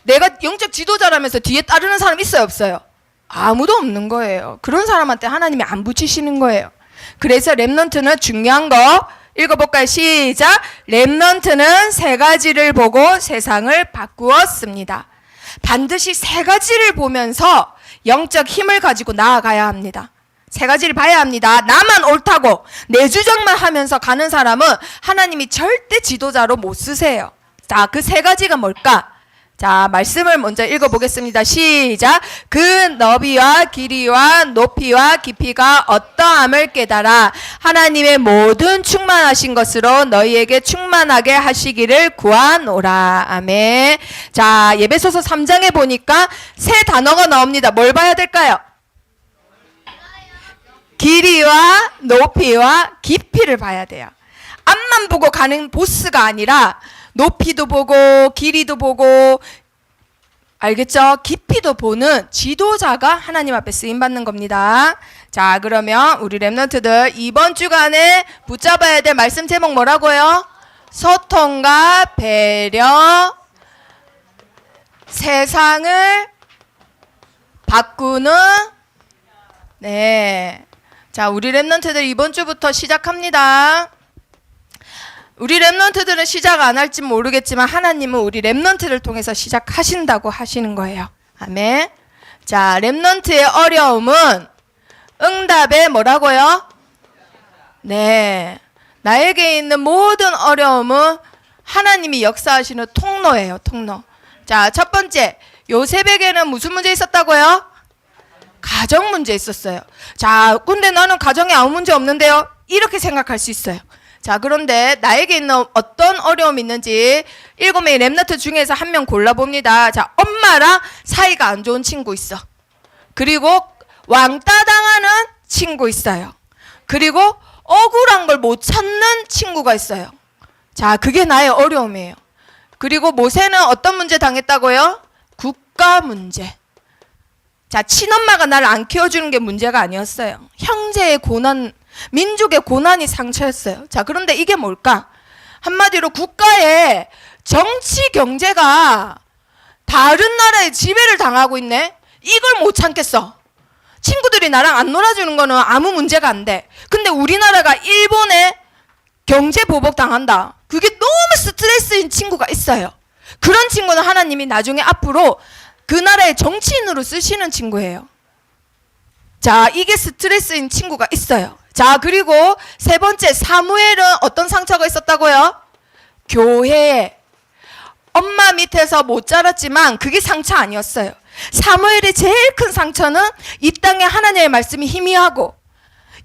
내가 영적 지도자라면서 뒤에 따르는 사람 있어요, 없어요? 아무도 없는 거예요. 그런 사람한테 하나님이 안 붙이시는 거예요. 그래서 렘넌트는 중요한 거 읽어볼까요? 시작. 렘넌트는 세 가지를 보고 세상을 바꾸었습니다. 반드시 세 가지를 보면서 영적 힘을 가지고 나아가야 합니다. 세 가지를 봐야 합니다. 나만 옳다고 내 주장만 하면서 가는 사람은 하나님이 절대 지도자로 못 쓰세요. 자, 그 세 가지가 뭘까? 자, 말씀을 먼저 읽어보겠습니다. 시작. 그 너비와 길이와 높이와 깊이가 어떠함을 깨달아 하나님의 모든 충만하신 것으로 너희에게 충만하게 하시기를 구하노라. 아멘. 자, 예배소서 3장에 보니까 세 단어가 나옵니다. 뭘 봐야 될까요? 길이와 높이와 깊이를 봐야 돼요. 앞만 보고 가는 보스가 아니라 높이도 보고 길이도 보고, 알겠죠? 깊이도 보는 지도자가 하나님 앞에 쓰임받는 겁니다. 자, 그러면 우리 렘넌트들 이번 주간에 붙잡아야 될 말씀 제목 뭐라고요? 소통과 배려, 세상을 바꾸는, 네. 자, 우리 렘넌트들 이번 주부터 시작합니다. 우리 렘넌트들은 시작 안 할지 모르겠지만 하나님은 우리 렘넌트를 통해서 시작하신다고 하시는 거예요. 아멘. 자, 렘넌트의 어려움은 응답의 뭐라고요? 네. 나에게 있는 모든 어려움은 하나님이 역사하시는 통로예요. 통로. 자, 첫 번째. 요셉에게는 무슨 문제 있었다고요? 가정 문제 있었어요. 자, 근데 나는 가정에 아무 문제 없는데요? 이렇게 생각할 수 있어요. 자, 그런데 나에게 있는 어떤 어려움이 있는지 7명의 렘넌트 중에서 한 명 골라봅니다. 자, 엄마랑 사이가 안 좋은 친구 있어. 그리고 왕따 당하는 친구 있어요. 그리고 억울한 걸 못 찾는 친구가 있어요. 자, 그게 나의 어려움이에요. 그리고 모세는 어떤 문제 당했다고요? 국가 문제. 자, 친엄마가 나를 안 키워주는 게 문제가 아니었어요. 형제의 고난, 민족의 고난이 상처였어요. 자, 그런데 이게 뭘까? 한마디로 국가의 정치 경제가 다른 나라의 지배를 당하고 있네? 이걸 못 참겠어. 친구들이 나랑 안 놀아주는 거는 아무 문제가 안 돼. 근데 우리나라가 일본에 경제 보복 당한다. 그게 너무 스트레스인 친구가 있어요. 그런 친구는 하나님이 나중에 앞으로 그 나라의 정치인으로 쓰시는 친구예요. 자, 이게 스트레스인 친구가 있어요. 자, 그리고 세 번째, 사무엘은 어떤 상처가 있었다고요? 교회에. 엄마 밑에서 못 자랐지만 그게 상처 아니었어요. 사무엘의 제일 큰 상처는 이 땅에 하나님의 말씀이 희미하고,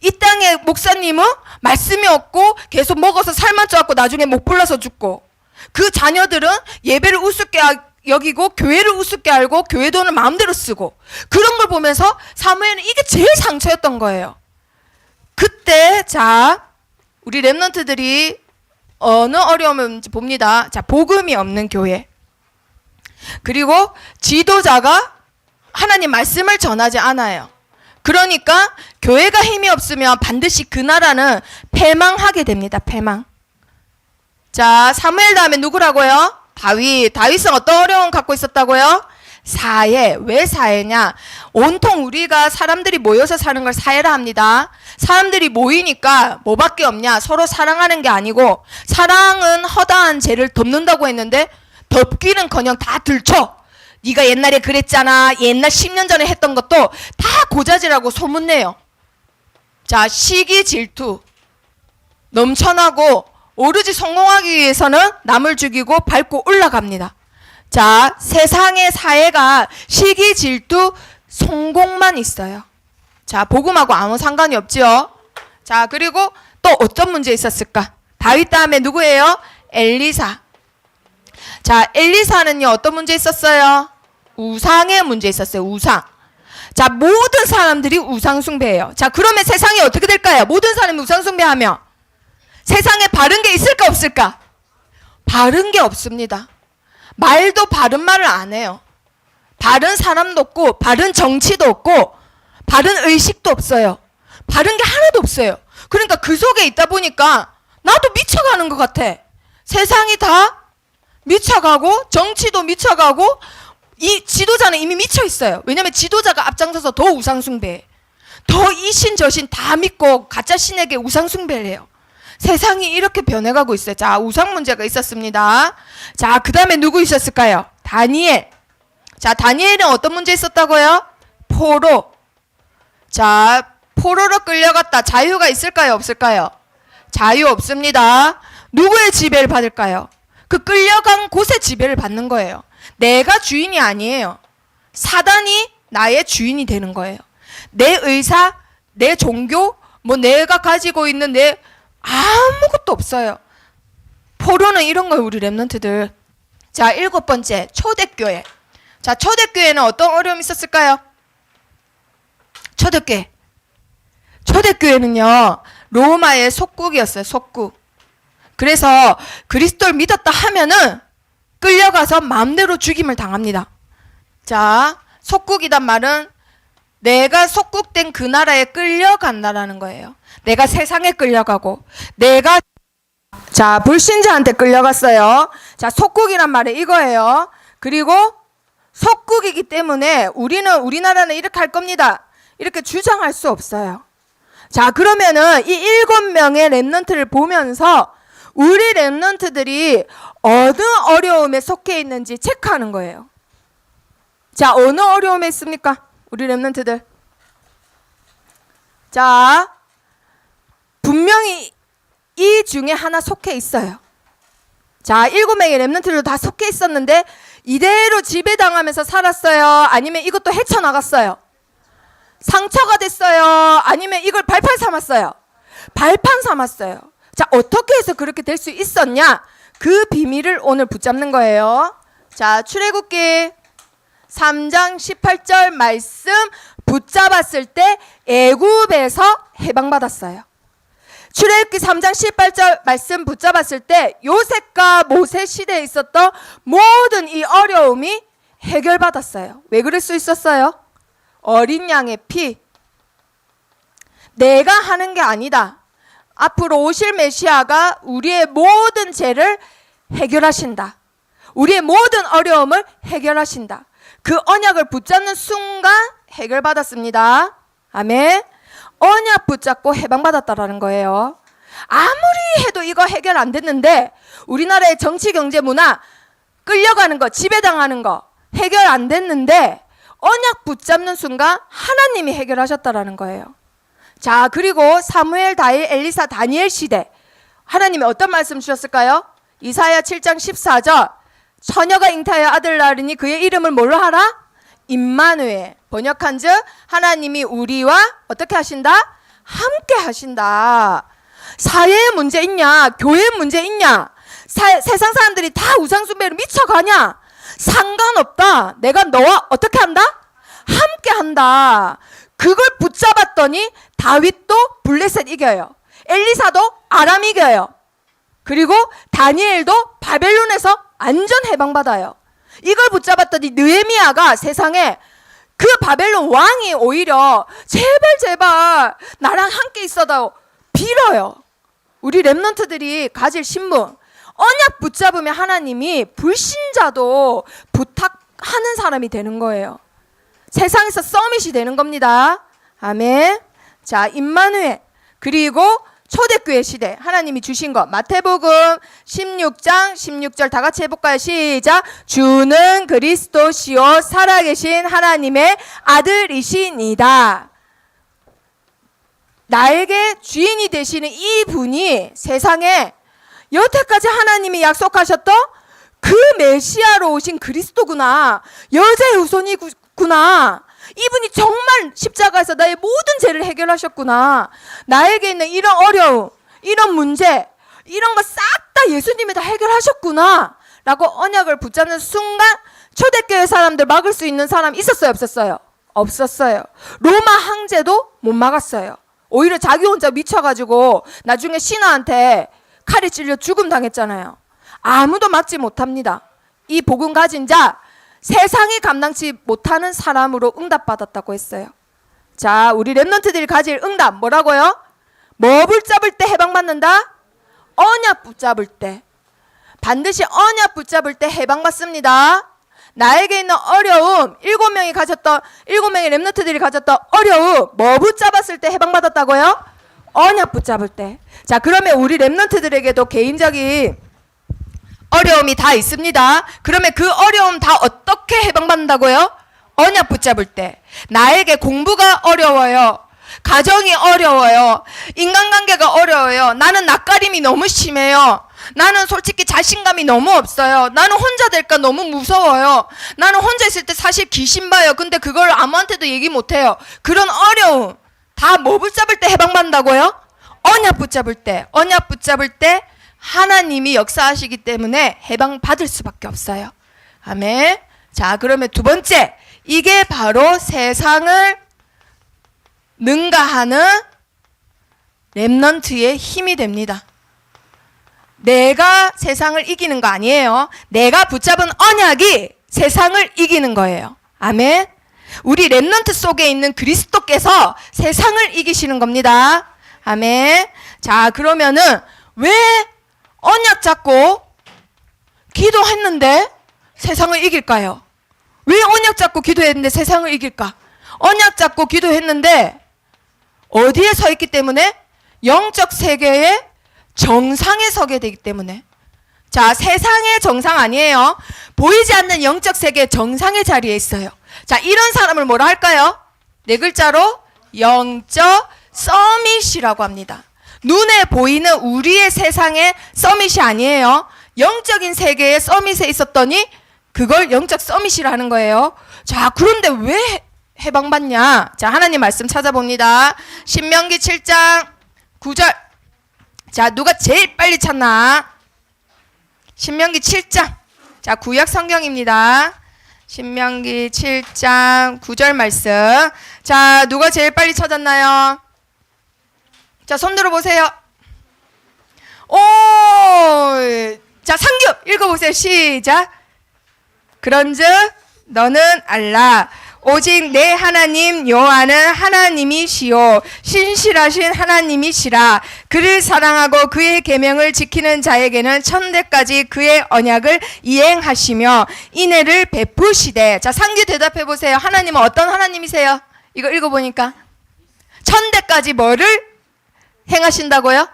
이 땅에 목사님은 말씀이 없고 계속 먹어서 살만 쪄갖고 나중에 목 불러서 죽고, 그 자녀들은 예배를 우습게 여기고 교회를 우습게 알고 교회 돈을 마음대로 쓰고, 그런 걸 보면서 사무엘은 이게 제일 상처였던 거예요. 그때 자, 우리 렘넌트들이 어느 어려움인지 봅니다. 자, 복음이 없는 교회, 그리고 지도자가 하나님 말씀을 전하지 않아요. 그러니까 교회가 힘이 없으면 반드시 그 나라는 패망하게 됩니다. 패망. 자, 사무엘 다음에 누구라고요? 다윗. 다윗은 어떤 어려움 갖고 있었다고요? 사회. 왜 사회냐? 온통 우리가 사람들이 모여서 사는 걸 사회라 합니다. 사람들이 모이니까 뭐밖에 없냐? 서로 사랑하는 게 아니고, 사랑은 허다한 죄를 덮는다고 했는데 덮기는커녕 다 들춰. 네가 옛날에 그랬잖아. 옛날 10년 전에 했던 것도 다 고자질하고 소문내요. 자, 시기 질투 넘쳐나고 오로지 성공하기 위해서는 남을 죽이고 밟고 올라갑니다. 자, 세상의 사회가 시기 질투 성공만 있어요. 자, 복음하고 아무 상관이 없죠. 자, 그리고 또 어떤 문제 있었을까? 다윗 다음에 누구예요? 엘리사. 자, 엘리사는요 어떤 문제 있었어요? 우상의 문제 있었어요. 우상. 자, 모든 사람들이 우상 숭배해요. 자, 그러면 세상이 어떻게 될까요? 모든 사람이 우상 숭배하면 세상에 바른 게 있을까 없을까? 바른 게 없습니다. 말도 바른 말을 안 해요. 바른 사람도 없고 바른 정치도 없고 바른 의식도 없어요. 바른 게 하나도 없어요. 그러니까 그 속에 있다 보니까 나도 미쳐가는 것 같아. 세상이 다 미쳐가고 정치도 미쳐가고 이 지도자는 이미 미쳐 있어요. 왜냐하면 지도자가 앞장서서 더 우상 숭배해. 더 이신 저신 다 믿고 가짜 신에게 우상 숭배를 해요. 세상이 이렇게 변해가고 있어요. 자, 우상 문제가 있었습니다. 자, 그 다음에 누구 있었을까요? 다니엘. 자, 다니엘은 어떤 문제 있었다고요? 포로. 자, 포로로 끌려갔다. 자유가 있을까요? 없을까요? 자유 없습니다. 누구의 지배를 받을까요? 그 끌려간 곳의 지배를 받는 거예요. 내가 주인이 아니에요. 사단이 나의 주인이 되는 거예요. 내 의사, 내 종교, 뭐 내가 가지고 있는 내 아무것도 없어요. 포로는 이런 거예요, 우리 랩런트들. 자, 7번째, 초대교회. 자, 초대교회는 어떤 어려움이 있었을까요? 초대교회. 초대교회는요, 로마의 속국이었어요, 속국. 그래서 그리스도를 믿었다 하면은 끌려가서 마음대로 죽임을 당합니다. 자, 속국이란 말은 내가 속국된 그 나라에 끌려간다라는 거예요. 내가 세상에 끌려가고 내가 자, 불신자한테 끌려갔어요. 자, 속국이란 말은 이거예요. 그리고 속국이기 때문에 우리나라는 이렇게 할 겁니다. 이렇게 주장할 수 없어요. 자, 그러면은 이 7명의 랩런트를 보면서 우리 랩런트들이 어느 어려움에 속해 있는지 체크하는 거예요. 자, 어느 어려움에 있습니까? 우리 랩런트들. 자, 분명히 이 중에 하나 속해 있어요. 자, 7명의 랩런트들도 다 속해 있었는데 이대로 지배당하면서 살았어요? 아니면 이것도 헤쳐나갔어요? 상처가 됐어요? 아니면 이걸 발판 삼았어요? 발판 삼았어요. 자, 어떻게 해서 그렇게 될 수 있었냐? 그 비밀을 오늘 붙잡는 거예요. 자, 출애굽기 3장 18절 말씀 붙잡았을 때 애굽에서 해방받았어요. 출애굽기 3장 18절 말씀 붙잡았을 때 요셉과 모세 시대에 있었던 모든 이 어려움이 해결받았어요. 왜 그럴 수 있었어요? 어린 양의 피. 내가 하는 게 아니다. 앞으로 오실 메시아가 우리의 모든 죄를 해결하신다. 우리의 모든 어려움을 해결하신다. 그 언약을 붙잡는 순간 해결받았습니다. 아멘. 언약 붙잡고 해방받았다라는 거예요. 아무리 해도 이거 해결 안 됐는데 우리나라의 정치, 경제, 문화 끌려가는 거, 지배당하는 거 해결 안 됐는데 언약 붙잡는 순간 하나님이 해결하셨다라는 거예요. 자, 그리고 사무엘, 다윗, 엘리사, 다니엘 시대 하나님이 어떤 말씀 주셨을까요? 이사야 7장 14절 처녀가 잉타하여 아들 낳으리니 그의 이름을 뭘로 하라? 임마누엘. 번역한즉 하나님이 우리와 어떻게 하신다? 함께 하신다. 사회에 문제 있냐? 교회에 문제 있냐? 세상 사람들이 다 우상숭배로 미쳐가냐? 상관없다. 내가 너와 어떻게 한다? 함께 한다. 그걸 붙잡았더니 다윗도 블레셋 이겨요. 엘리사도 아람 이겨요. 그리고 다니엘도 바벨론에서 완전 해방받아요. 이걸 붙잡았더니 느헤미야가 세상에 그 바벨론 왕이 오히려 제발 나랑 함께 있어다오 빌어요. 우리 랩런트들이 가질 신분 언약 붙잡으면 하나님이 불신자도 하는 사람이 되는 거예요. 세상에서 서밋이 되는 겁니다. 아멘. 자, 임마누엘. 그리고 초대교회 시대 하나님이 주신 것 마태복음 16장 16절 다 같이 해볼까요? 시작. 주는 그리스도시요 살아계신 하나님의 아들이시니다. 나에게 주인이 되시는 이 분이 세상에 여태까지 하나님이 약속하셨던 그 메시아로 오신 그리스도구나. 여자의 후손이구나. 이분이 정말 십자가에서 나의 모든 죄를 해결하셨구나. 나에게 있는 이런 어려움, 이런 문제, 이런 거 싹 다 예수님이 다 해결하셨구나 라고 언약을 붙잡는 순간 초대교회 사람들 막을 수 있는 사람 있었어요? 없었어요? 없었어요. 로마 황제도 못 막았어요. 오히려 자기 혼자 미쳐가지고 나중에 신하한테 칼에 찔려 죽음 당했잖아요. 아무도 막지 못합니다. 이 복음 가진 자 세상이 감당치 못하는 사람으로 응답받았다고 했어요. 자, 우리 랩런트들이 가질 응답 뭐라고요? 뭐 붙잡을 때 해방받는다? 언약 붙잡을 때. 반드시 언약 붙잡을 때 해방받습니다. 나에게 있는 어려움, 7명의 랩런트들이 가졌던 어려움 뭐 붙잡았을 때 해방받았다고요? 언약 붙잡을 때. 자, 그러면 우리 랩런트들에게도 개인적인 어려움이 다 있습니다. 그러면 그 어려움 다 어떻게 해방받는다고요? 언약 붙잡을 때. 나에게 공부가 어려워요. 가정이 어려워요. 인간관계가 어려워요. 나는 낯가림이 너무 심해요. 나는 솔직히 자신감이 너무 없어요. 나는 혼자 될까 너무 무서워요. 나는 혼자 있을 때 사실 귀신 봐요. 근데 그걸 아무한테도 얘기 못해요. 그런 어려움 다 뭐 붙잡을 때 해방받는다고요? 언약 붙잡을 때. 언약 붙잡을 때 하나님이 역사하시기 때문에 해방받을 수밖에 없어요. 아멘. 자, 그러면 두 번째, 이게 바로 세상을 능가하는 렘넌트의 힘이 됩니다. 내가 세상을 이기는 거 아니에요. 내가 붙잡은 언약이 세상을 이기는 거예요. 아멘. 우리 렘넌트 속에 있는 그리스도께서 세상을 이기시는 겁니다. 아멘. 자, 그러면은 왜 언약 잡고 기도했는데 세상을 이길까요? 왜 언약 잡고 기도했는데 세상을 이길까? 언약 잡고 기도했는데 어디에 서 있기 때문에? 영적 세계의 정상에 서게 되기 때문에. 자, 세상의 정상 아니에요. 보이지 않는 영적 세계의 정상의 자리에 있어요. 자, 이런 사람을 뭐라 할까요? 네 글자로 영적 서밋이라고 합니다. 눈에 보이는 우리의 세상의 서밋이 아니에요. 영적인 세계의 서밋에 있었더니 그걸 영적 서밋이라는 거예요. 자, 그런데 왜 해방받냐? 자, 하나님 말씀 찾아봅니다. 신명기 7장 9절. 자, 누가 제일 빨리 찾나? 신명기 7장. 자, 구약 성경입니다. 신명기 7장 9절 말씀. 자, 누가 제일 빨리 찾았나요? 자, 손 들어보세요. 오! 자, 상규 읽어보세요. 시작. 그런즉 너는 알라. 오직 내 하나님 여호와는 하나님이시요 신실하신 하나님이시라. 그를 사랑하고 그의 계명을 지키는 자에게는 천대까지 그의 언약을 이행하시며 인애를 베푸시되. 자, 상규 대답해 보세요. 하나님은 어떤 하나님이세요? 이거 읽어보니까 천대까지 뭐를 행하신다고요?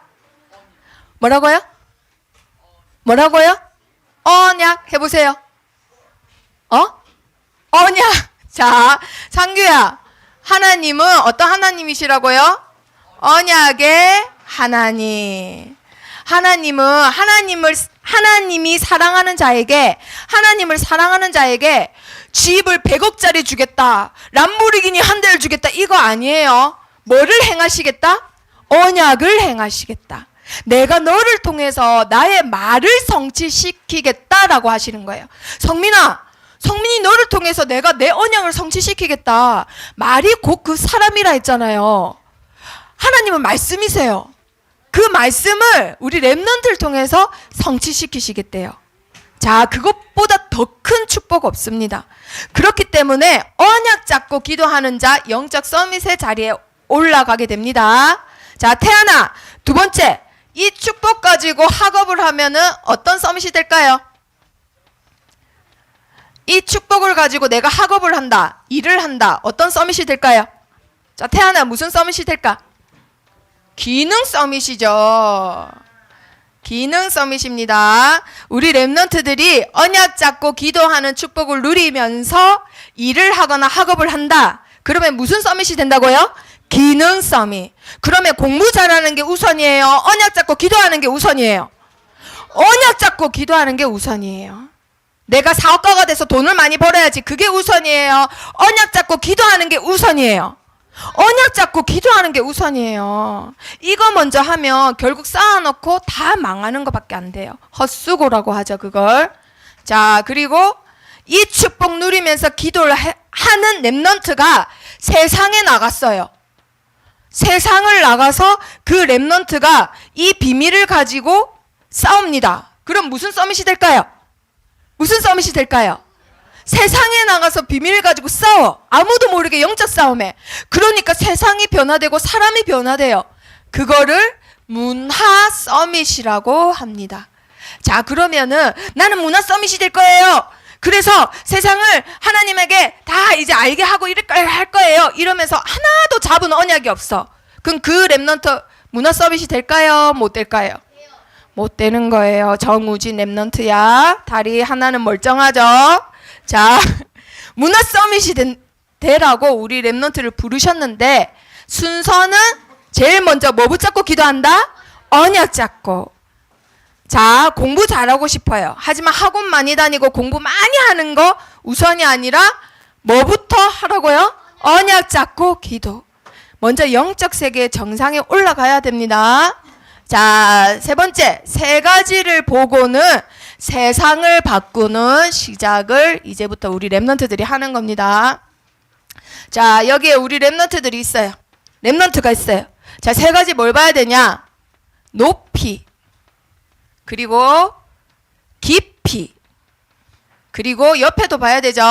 뭐라고요? 뭐라고요? 언약 해보세요. 언약. 자, 상규야, 하나님은 어떤 하나님이시라고요? 언약의 하나님. 하나님은 하나님이 사랑하는 자에게, 하나님을 사랑하는 자에게 집을 100억짜리 주겠다, 람보르기니 한 대를 주겠다, 이거 아니에요. 뭐를 행하시겠다? 언약을 행하시겠다. 내가 너를 통해서 나의 말을 성취시키겠다라고 하시는 거예요. 성민이 너를 통해서 내가 내 언약을 성취시키겠다. 말이 곧 그 사람이라 했잖아요. 하나님은 말씀이세요. 그 말씀을 우리 렘넌트를 통해서 성취시키시겠대요. 자, 그것보다 더 큰 축복 없습니다. 그렇기 때문에 언약 잡고 기도하는 자 영적 서밋의 자리에 올라가게 됩니다. 자, 태아나, 두 번째, 이 축복 가지고 학업을 하면은 어떤 서밋이 될까요? 이 축복을 가지고 내가 학업을 한다, 일을 한다. 어떤 서밋이 될까요? 자, 태아나 무슨 서밋이 될까? 기능 서밋이죠. 기능 서밋입니다. 우리 랩런트들이 언약 잡고 기도하는 축복을 누리면서 일을 하거나 학업을 한다. 그러면 무슨 서밋이 된다고요? 기능 서밋. 그러면 공부 잘하는 게 우선이에요? 언약 잡고 기도하는 게 우선이에요? 언약 잡고 기도하는 게 우선이에요. 내가 사업가가 돼서 돈을 많이 벌어야지. 그게 우선이에요? 언약 잡고 기도하는 게 우선이에요? 언약 잡고 기도하는 게 우선이에요. 이거 먼저 하면 결국 쌓아놓고 다 망하는 것밖에 안 돼요. 헛수고라고 하죠, 그걸. 자, 그리고 이 축복 누리면서 기도를 하는 랩런트가 세상에 나갔어요. 세상을 나가서 그 랩런트가 이 비밀을 가지고 싸웁니다. 그럼 무슨 서밋이 될까요? 무슨 서밋이 될까요? 세상에 나가서 비밀을 가지고 싸워. 아무도 모르게 영적 싸움에. 그러니까 세상이 변화되고 사람이 변화돼요. 그거를 문화 서밋이라고 합니다. 자, 그러면은 나는 문화 서밋이 될 거예요. 그래서 세상을 하나님에게 다 이제 알게 하고 할 거예요. 이러면서 하나도 잡은 언약이 없어. 그럼 그 랩런트 문화 서밋이 될까요? 못 될까요? 못 되는 거예요. 정우진 랩런트야. 다리 하나는 멀쩡하죠? 자, 문화 서밋이 되라고 우리 랩런트를 부르셨는데 순서는 제일 먼저 뭐 붙잡고 기도한다? 언약 잡고. 자, 공부 잘하고 싶어요. 하지만 학원 많이 다니고 공부 많이 하는 거 우선이 아니라 뭐부터 하라고요? 언약 잡고 기도. 먼저 영적 세계의 정상에 올라가야 됩니다. 자, 세 번째, 세 가지를 보고는 세상을 바꾸는 시작을 이제부터 우리 랩런트들이 하는 겁니다. 자, 여기에 우리 랩런트들이 있어요. 랩런트가 있어요. 자, 세 가지 뭘 봐야 되냐? 높이, 그리고 깊이, 그리고 옆에도 봐야 되죠.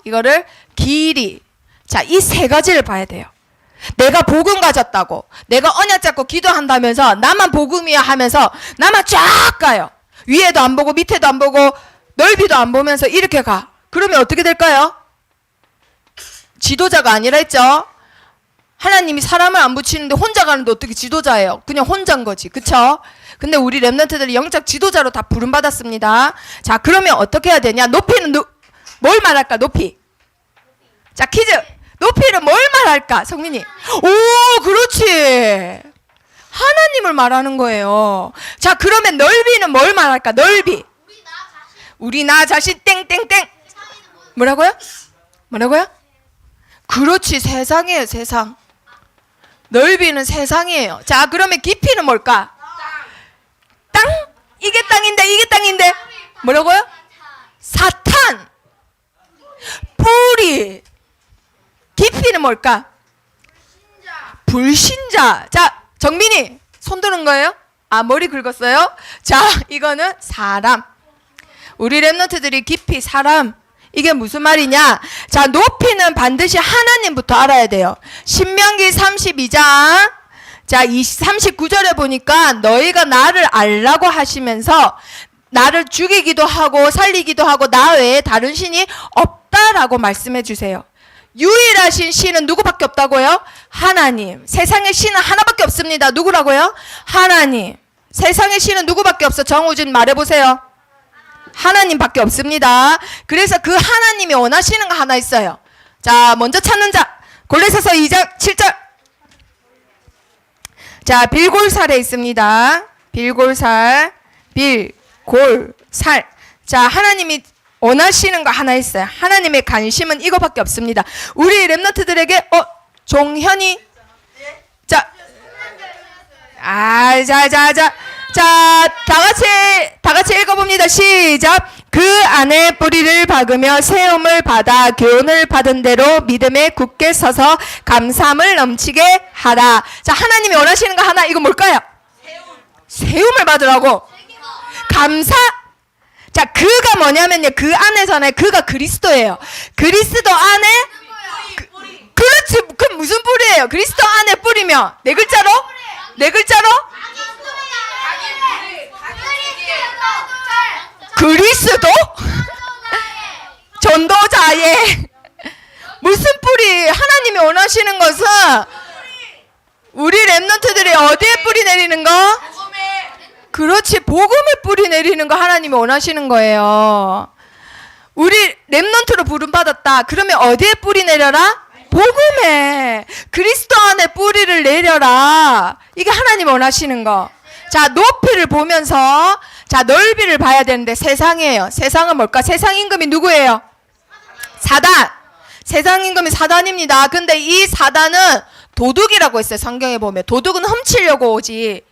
이거를 길이. 자, 이 세 가지를 봐야 돼요. 내가 복음 가졌다고, 내가 언약 잡고 기도한다면서 나만 복음이야 하면서 나만 쫙 가요. 위에도 안 보고 밑에도 안 보고 넓이도 안 보면서 이렇게 가. 그러면 어떻게 될까요? 지도자가 아니라 했죠. 하나님이 사람을 안 붙이는데 혼자 가는데 어떻게 지도자예요? 그냥 혼자인 거지. 그쵸? 근데 우리 랩런트들이 영적 지도자로 다 부름받았습니다. 자, 그러면 어떻게 해야 되냐? 높이는 뭘 말할까? 높이. 자, 퀴즈. 높이를 뭘 말할까? 성민이. 오, 그렇지. 하나님을 말하는 거예요. 자, 그러면 넓이는 뭘 말할까? 넓이. 우리 나 자신 땡땡땡. 뭐라고요? 뭐라고요? 그렇지, 세상이에요, 세상. 넓이는 세상이에요. 자, 그러면 깊이는 뭘까? 땅? 이게 땅인데, 이게 땅인데. 뭐라고요? 사탄. 뿌리. 깊이는 뭘까? 불신자. 자, 정민이 손 드는 거예요? 아, 머리 긁었어요? 자, 이거는 사람. 우리 랩런트들이 깊이 사람. 이게 무슨 말이냐? 자, 높이는 반드시 하나님부터 알아야 돼요. 신명기 32장 자, 39절에 보니까 너희가 나를 알라고 하시면서 나를 죽이기도 하고 살리기도 하고 나 외에 다른 신이 없다라고 말씀해 주세요. 유일하신 신은 누구밖에 없다고요? 하나님. 세상의 신은 하나밖에 없습니다. 누구라고요? 하나님. 세상의 신은 누구밖에 없어? 정우진 말해보세요. 하나님밖에 없습니다. 그래서 그 하나님이 원하시는 거 하나 있어요. 자, 먼저 찾는 자. 골로새서 2장 7절. 자, 빌골살에 있습니다. 빌골살. 빌골살. 자, 하나님이 원하시는 거 하나 있어요. 하나님의 관심은 이거밖에 없습니다. 우리 랩런트들에게 종현이 자, 다 같이 읽어봅니다. 시작. 그 안에 뿌리를 박으며 세움을 받아 교훈을 받은 대로 믿음에 굳게 서서 감사함을 넘치게 하라. 자, 하나님이 원하시는 거 하나, 이거 뭘까요? 세움을 받으라고. 감사. 자, 그가 뭐냐면요, 그 안에서는 그가 그리스도예요. 그리스도 안에 그렇지. 그 무슨 뿌리예요? 그리스도 안에 뿌리면 네 글자로? 네 글자로? 그리스도? 전도자의 무슨 뿌리? 하나님이 원하시는 것은 우리 랩런트들이 어디에 뿌리 내리는 거? 그렇지, 복음에 뿌리 내리는 거 하나님이 원하시는 거예요. 우리 랩런트로 부름받았다. 그러면 어디에 뿌리 내려라? 복음에, 그리스도 안에 뿌리를 내려라. 이게 하나님이 원하시는 거. 자, 높이를 보면서 자, 넓이를 봐야 되는데 세상이에요. 세상은 뭘까? 세상 임금이 누구예요? 사단. 세상 임금이 사단입니다. 근데 이 사단은 도둑이라고 했어요. 성경에 보면 도둑은 훔치려고 오지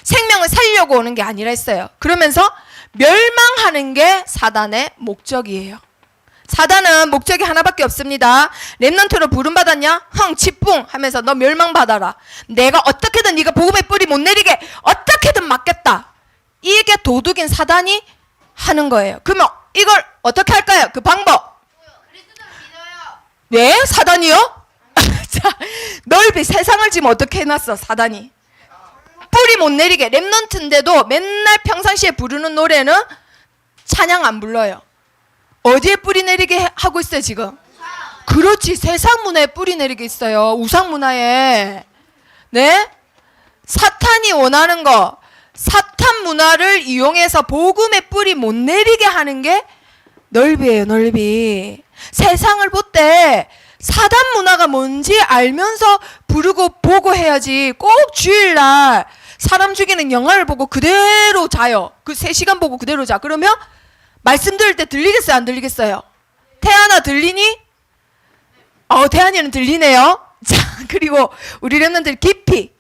생명을 살려고 오는 게 아니라 했어요. 그러면서 멸망하는 게 사단의 목적이에요. 사단은 목적이 하나밖에 없습니다. 렘넌트로 부름받았냐? 흥 치뿡 하면서 너 멸망받아라. 내가 어떻게든 네가 복음의 뿌리 못 내리게 어떻게든 막겠다. 이게 도둑인 사단이 하는 거예요. 그러면 이걸 어떻게 할까요? 그 방법. 왜? 사단이요? 자, 넓이 세상을 지금 어떻게 해놨어 사단이. 뿌리 못 내리게. 렘넌트인데도 맨날 평상시에 부르는 노래는 찬양 안 불러요. 어디에 뿌리 내리게 하고 있어요 지금? 그렇지, 세상 문화에 뿌리 내리게 있어요. 우상 문화에. 네? 사탄이 원하는 거, 사탄 문화를 이용해서 복음의 뿌리 못 내리게 하는 게 넓이에요. 넓이. 세상을 볼 때 사단 문화가 뭔지 알면서 부르고 보고 해야지. 꼭 주일날 사람 죽이는 영화를 보고 그대로 자요. 그 3시간 보고 그대로 자. 그러면 말씀 들을 때 들리겠어요? 안 들리겠어요? 태연아 들리니? 태연이는 들리네요. 자, 그리고 우리 렘넌트들 깊이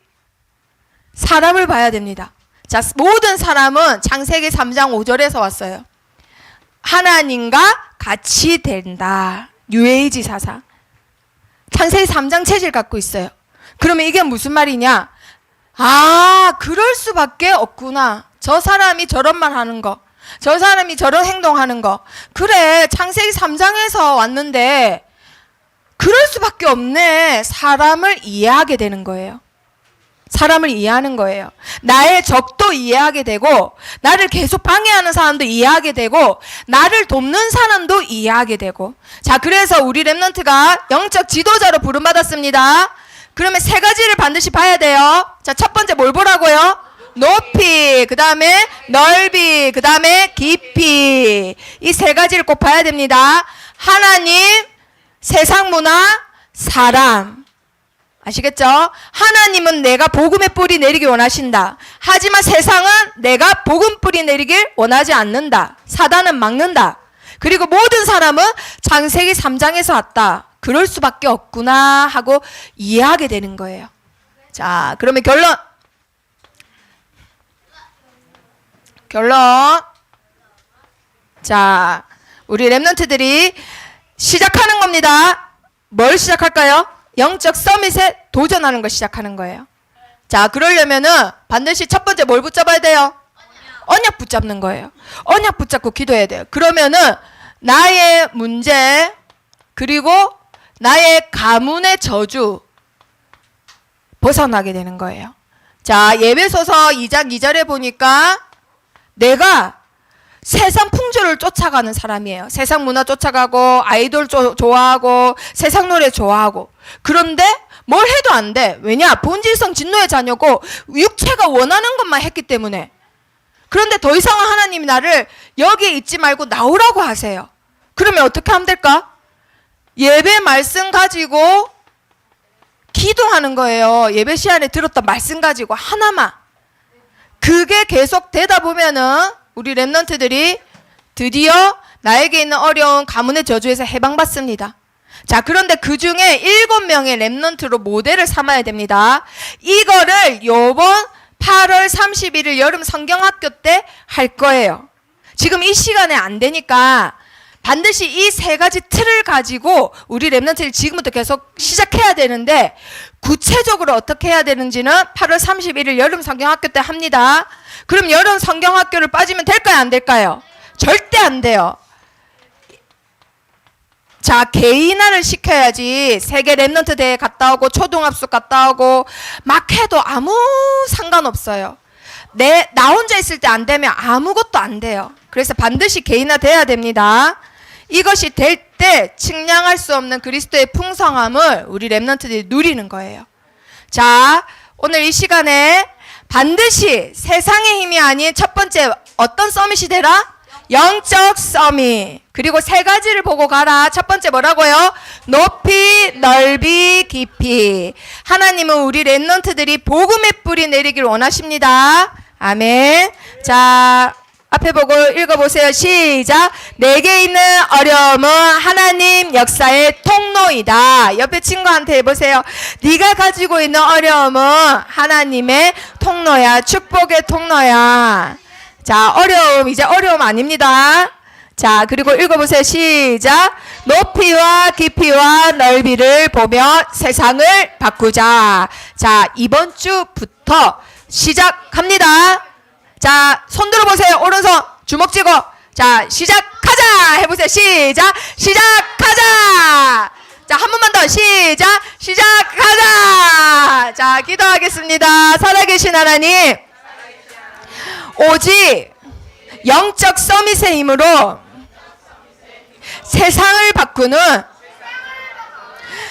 사람을 봐야 됩니다. 자, 모든 사람은 창세기 3장 5절에서 왔어요. 하나님과 같이 된다. 뉴에이지 사상. 창세기 3장 체질 갖고 있어요. 그러면 이게 무슨 말이냐? 아, 그럴 수밖에 없구나. 저 사람이 저런 말 하는 거, 저 사람이 저런 행동하는 거. 그래, 창세기 3장에서 왔는데 그럴 수밖에 없네. 사람을 이해하게 되는 거예요. 사람을 이해하는 거예요. 나의 적도 이해하게 되고, 나를 계속 방해하는 사람도 이해하게 되고, 나를 돕는 사람도 이해하게 되고. 자, 그래서 우리 렘넌트가 영적 지도자로 부름받았습니다. 그러면 3가지를 반드시 봐야 돼요. 자, 첫 번째 뭘 보라고요? 높이, 그 다음에 넓이, 그 다음에 깊이. 이 3가지를 꼭 봐야 됩니다. 하나님, 세상 문화, 사람. 아시겠죠? 하나님은 내가 복음의 뿌리 내리길 원하신다. 하지만 세상은 내가 복음 뿌리 내리길 원하지 않는다. 사단은 막는다. 그리고 모든 사람은 창세기 3장에서 왔다. 그럴 수밖에 없구나 하고 이해하게 되는 거예요. 자, 그러면 결론. 자, 우리 렘넌트들이 시작하는 겁니다. 뭘 시작할까요? 영적 서밋에 도전하는 걸 시작하는 거예요. 자, 그러려면은 반드시 첫 번째 뭘 붙잡아야 돼요? 언약 붙잡는 거예요. 언약 붙잡고 기도해야 돼요. 그러면은 나의 문제, 그리고 나의 가문의 저주 벗어나게 되는 거예요. 자, 예배소서 2장 2절에 보니까 내가 세상 풍조를 쫓아가는 사람이에요. 세상 문화 쫓아가고 아이돌 좋아하고 세상 노래 좋아하고. 그런데 뭘 해도 안 돼. 왜냐? 본질성 진노의 자녀고 육체가 원하는 것만 했기 때문에. 그런데 더 이상은 하나님이 나를 여기에 있지 말고 나오라고 하세요. 그러면 어떻게 하면 될까? 예배 말씀 가지고 기도하는 거예요. 예배 시간에 들었던 말씀 가지고 하나만. 그게 계속 되다 보면은 우리 렘넌트들이 드디어 나에게 있는 어려운 가문의 저주에서 해방받습니다. 자, 그런데 그 중에 7명의 렘넌트로 모델을 삼아야 됩니다. 이거를 요번 8월 31일 여름 성경학교 때 할 거예요. 지금 이 시간에 안 되니까 반드시 이 3가지 틀을 가지고 우리 렘넌트를 지금부터 계속 시작해야 되는데, 구체적으로 어떻게 해야 되는지는 8월 31일 여름 성경학교 때 합니다. 그럼 여름 성경학교를 빠지면 될까요? 안 될까요? 절대 안 돼요. 자, 개인화를 시켜야지. 세계 렘넌트 대회 갔다 오고 초등합숙 갔다 오고 막 해도 아무 상관없어요. 나 혼자 있을 때 안 되면 아무것도 안 돼요. 그래서 반드시 개인화 돼야 됩니다. 이것이 될 때 측량할 수 없는 그리스도의 풍성함을 우리 렘넌트들이 누리는 거예요. 자, 오늘 이 시간에 반드시 세상의 힘이 아닌 첫 번째 어떤 서밋이 되라? 영적 서밋. 그리고 세 가지를 보고 가라. 첫 번째 뭐라고요? 높이, 넓이, 깊이. 하나님은 우리 렘넌트들이 복음의 뿌리 내리길 원하십니다. 아멘. 자, 앞에 보고 읽어보세요. 시작. 내게 있는 어려움은 하나님 역사의 통로이다. 옆에 친구한테 해보세요. 네가 가지고 있는 어려움은 하나님의 통로야. 축복의 통로야. 자, 어려움, 이제 어려움 아닙니다. 자, 그리고 읽어보세요. 시작. 높이와 깊이와 넓이를 보며 세상을 바꾸자. 자, 이번 주부터 시작합니다. 자, 손 들어보세요. 오른손 주먹 쥐고. 자, 시작하자. 해보세요. 시작. 시작하자. 자, 한 번만 더. 시작. 시작하자. 자, 기도하겠습니다. 살아계신 하나님. 오직 영적 서밋의 힘으로 세상을 바꾸는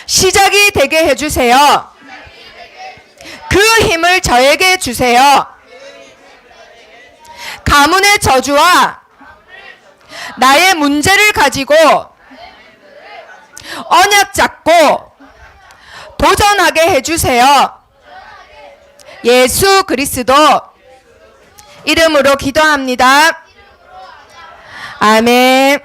시작이 되게 해주세요. 그 힘을 저에게 주세요. 가문의 저주와 나의 문제를 가지고 언약 잡고 도전하게 해주세요. 예수 그리스도 이름으로 기도합니다. 아멘.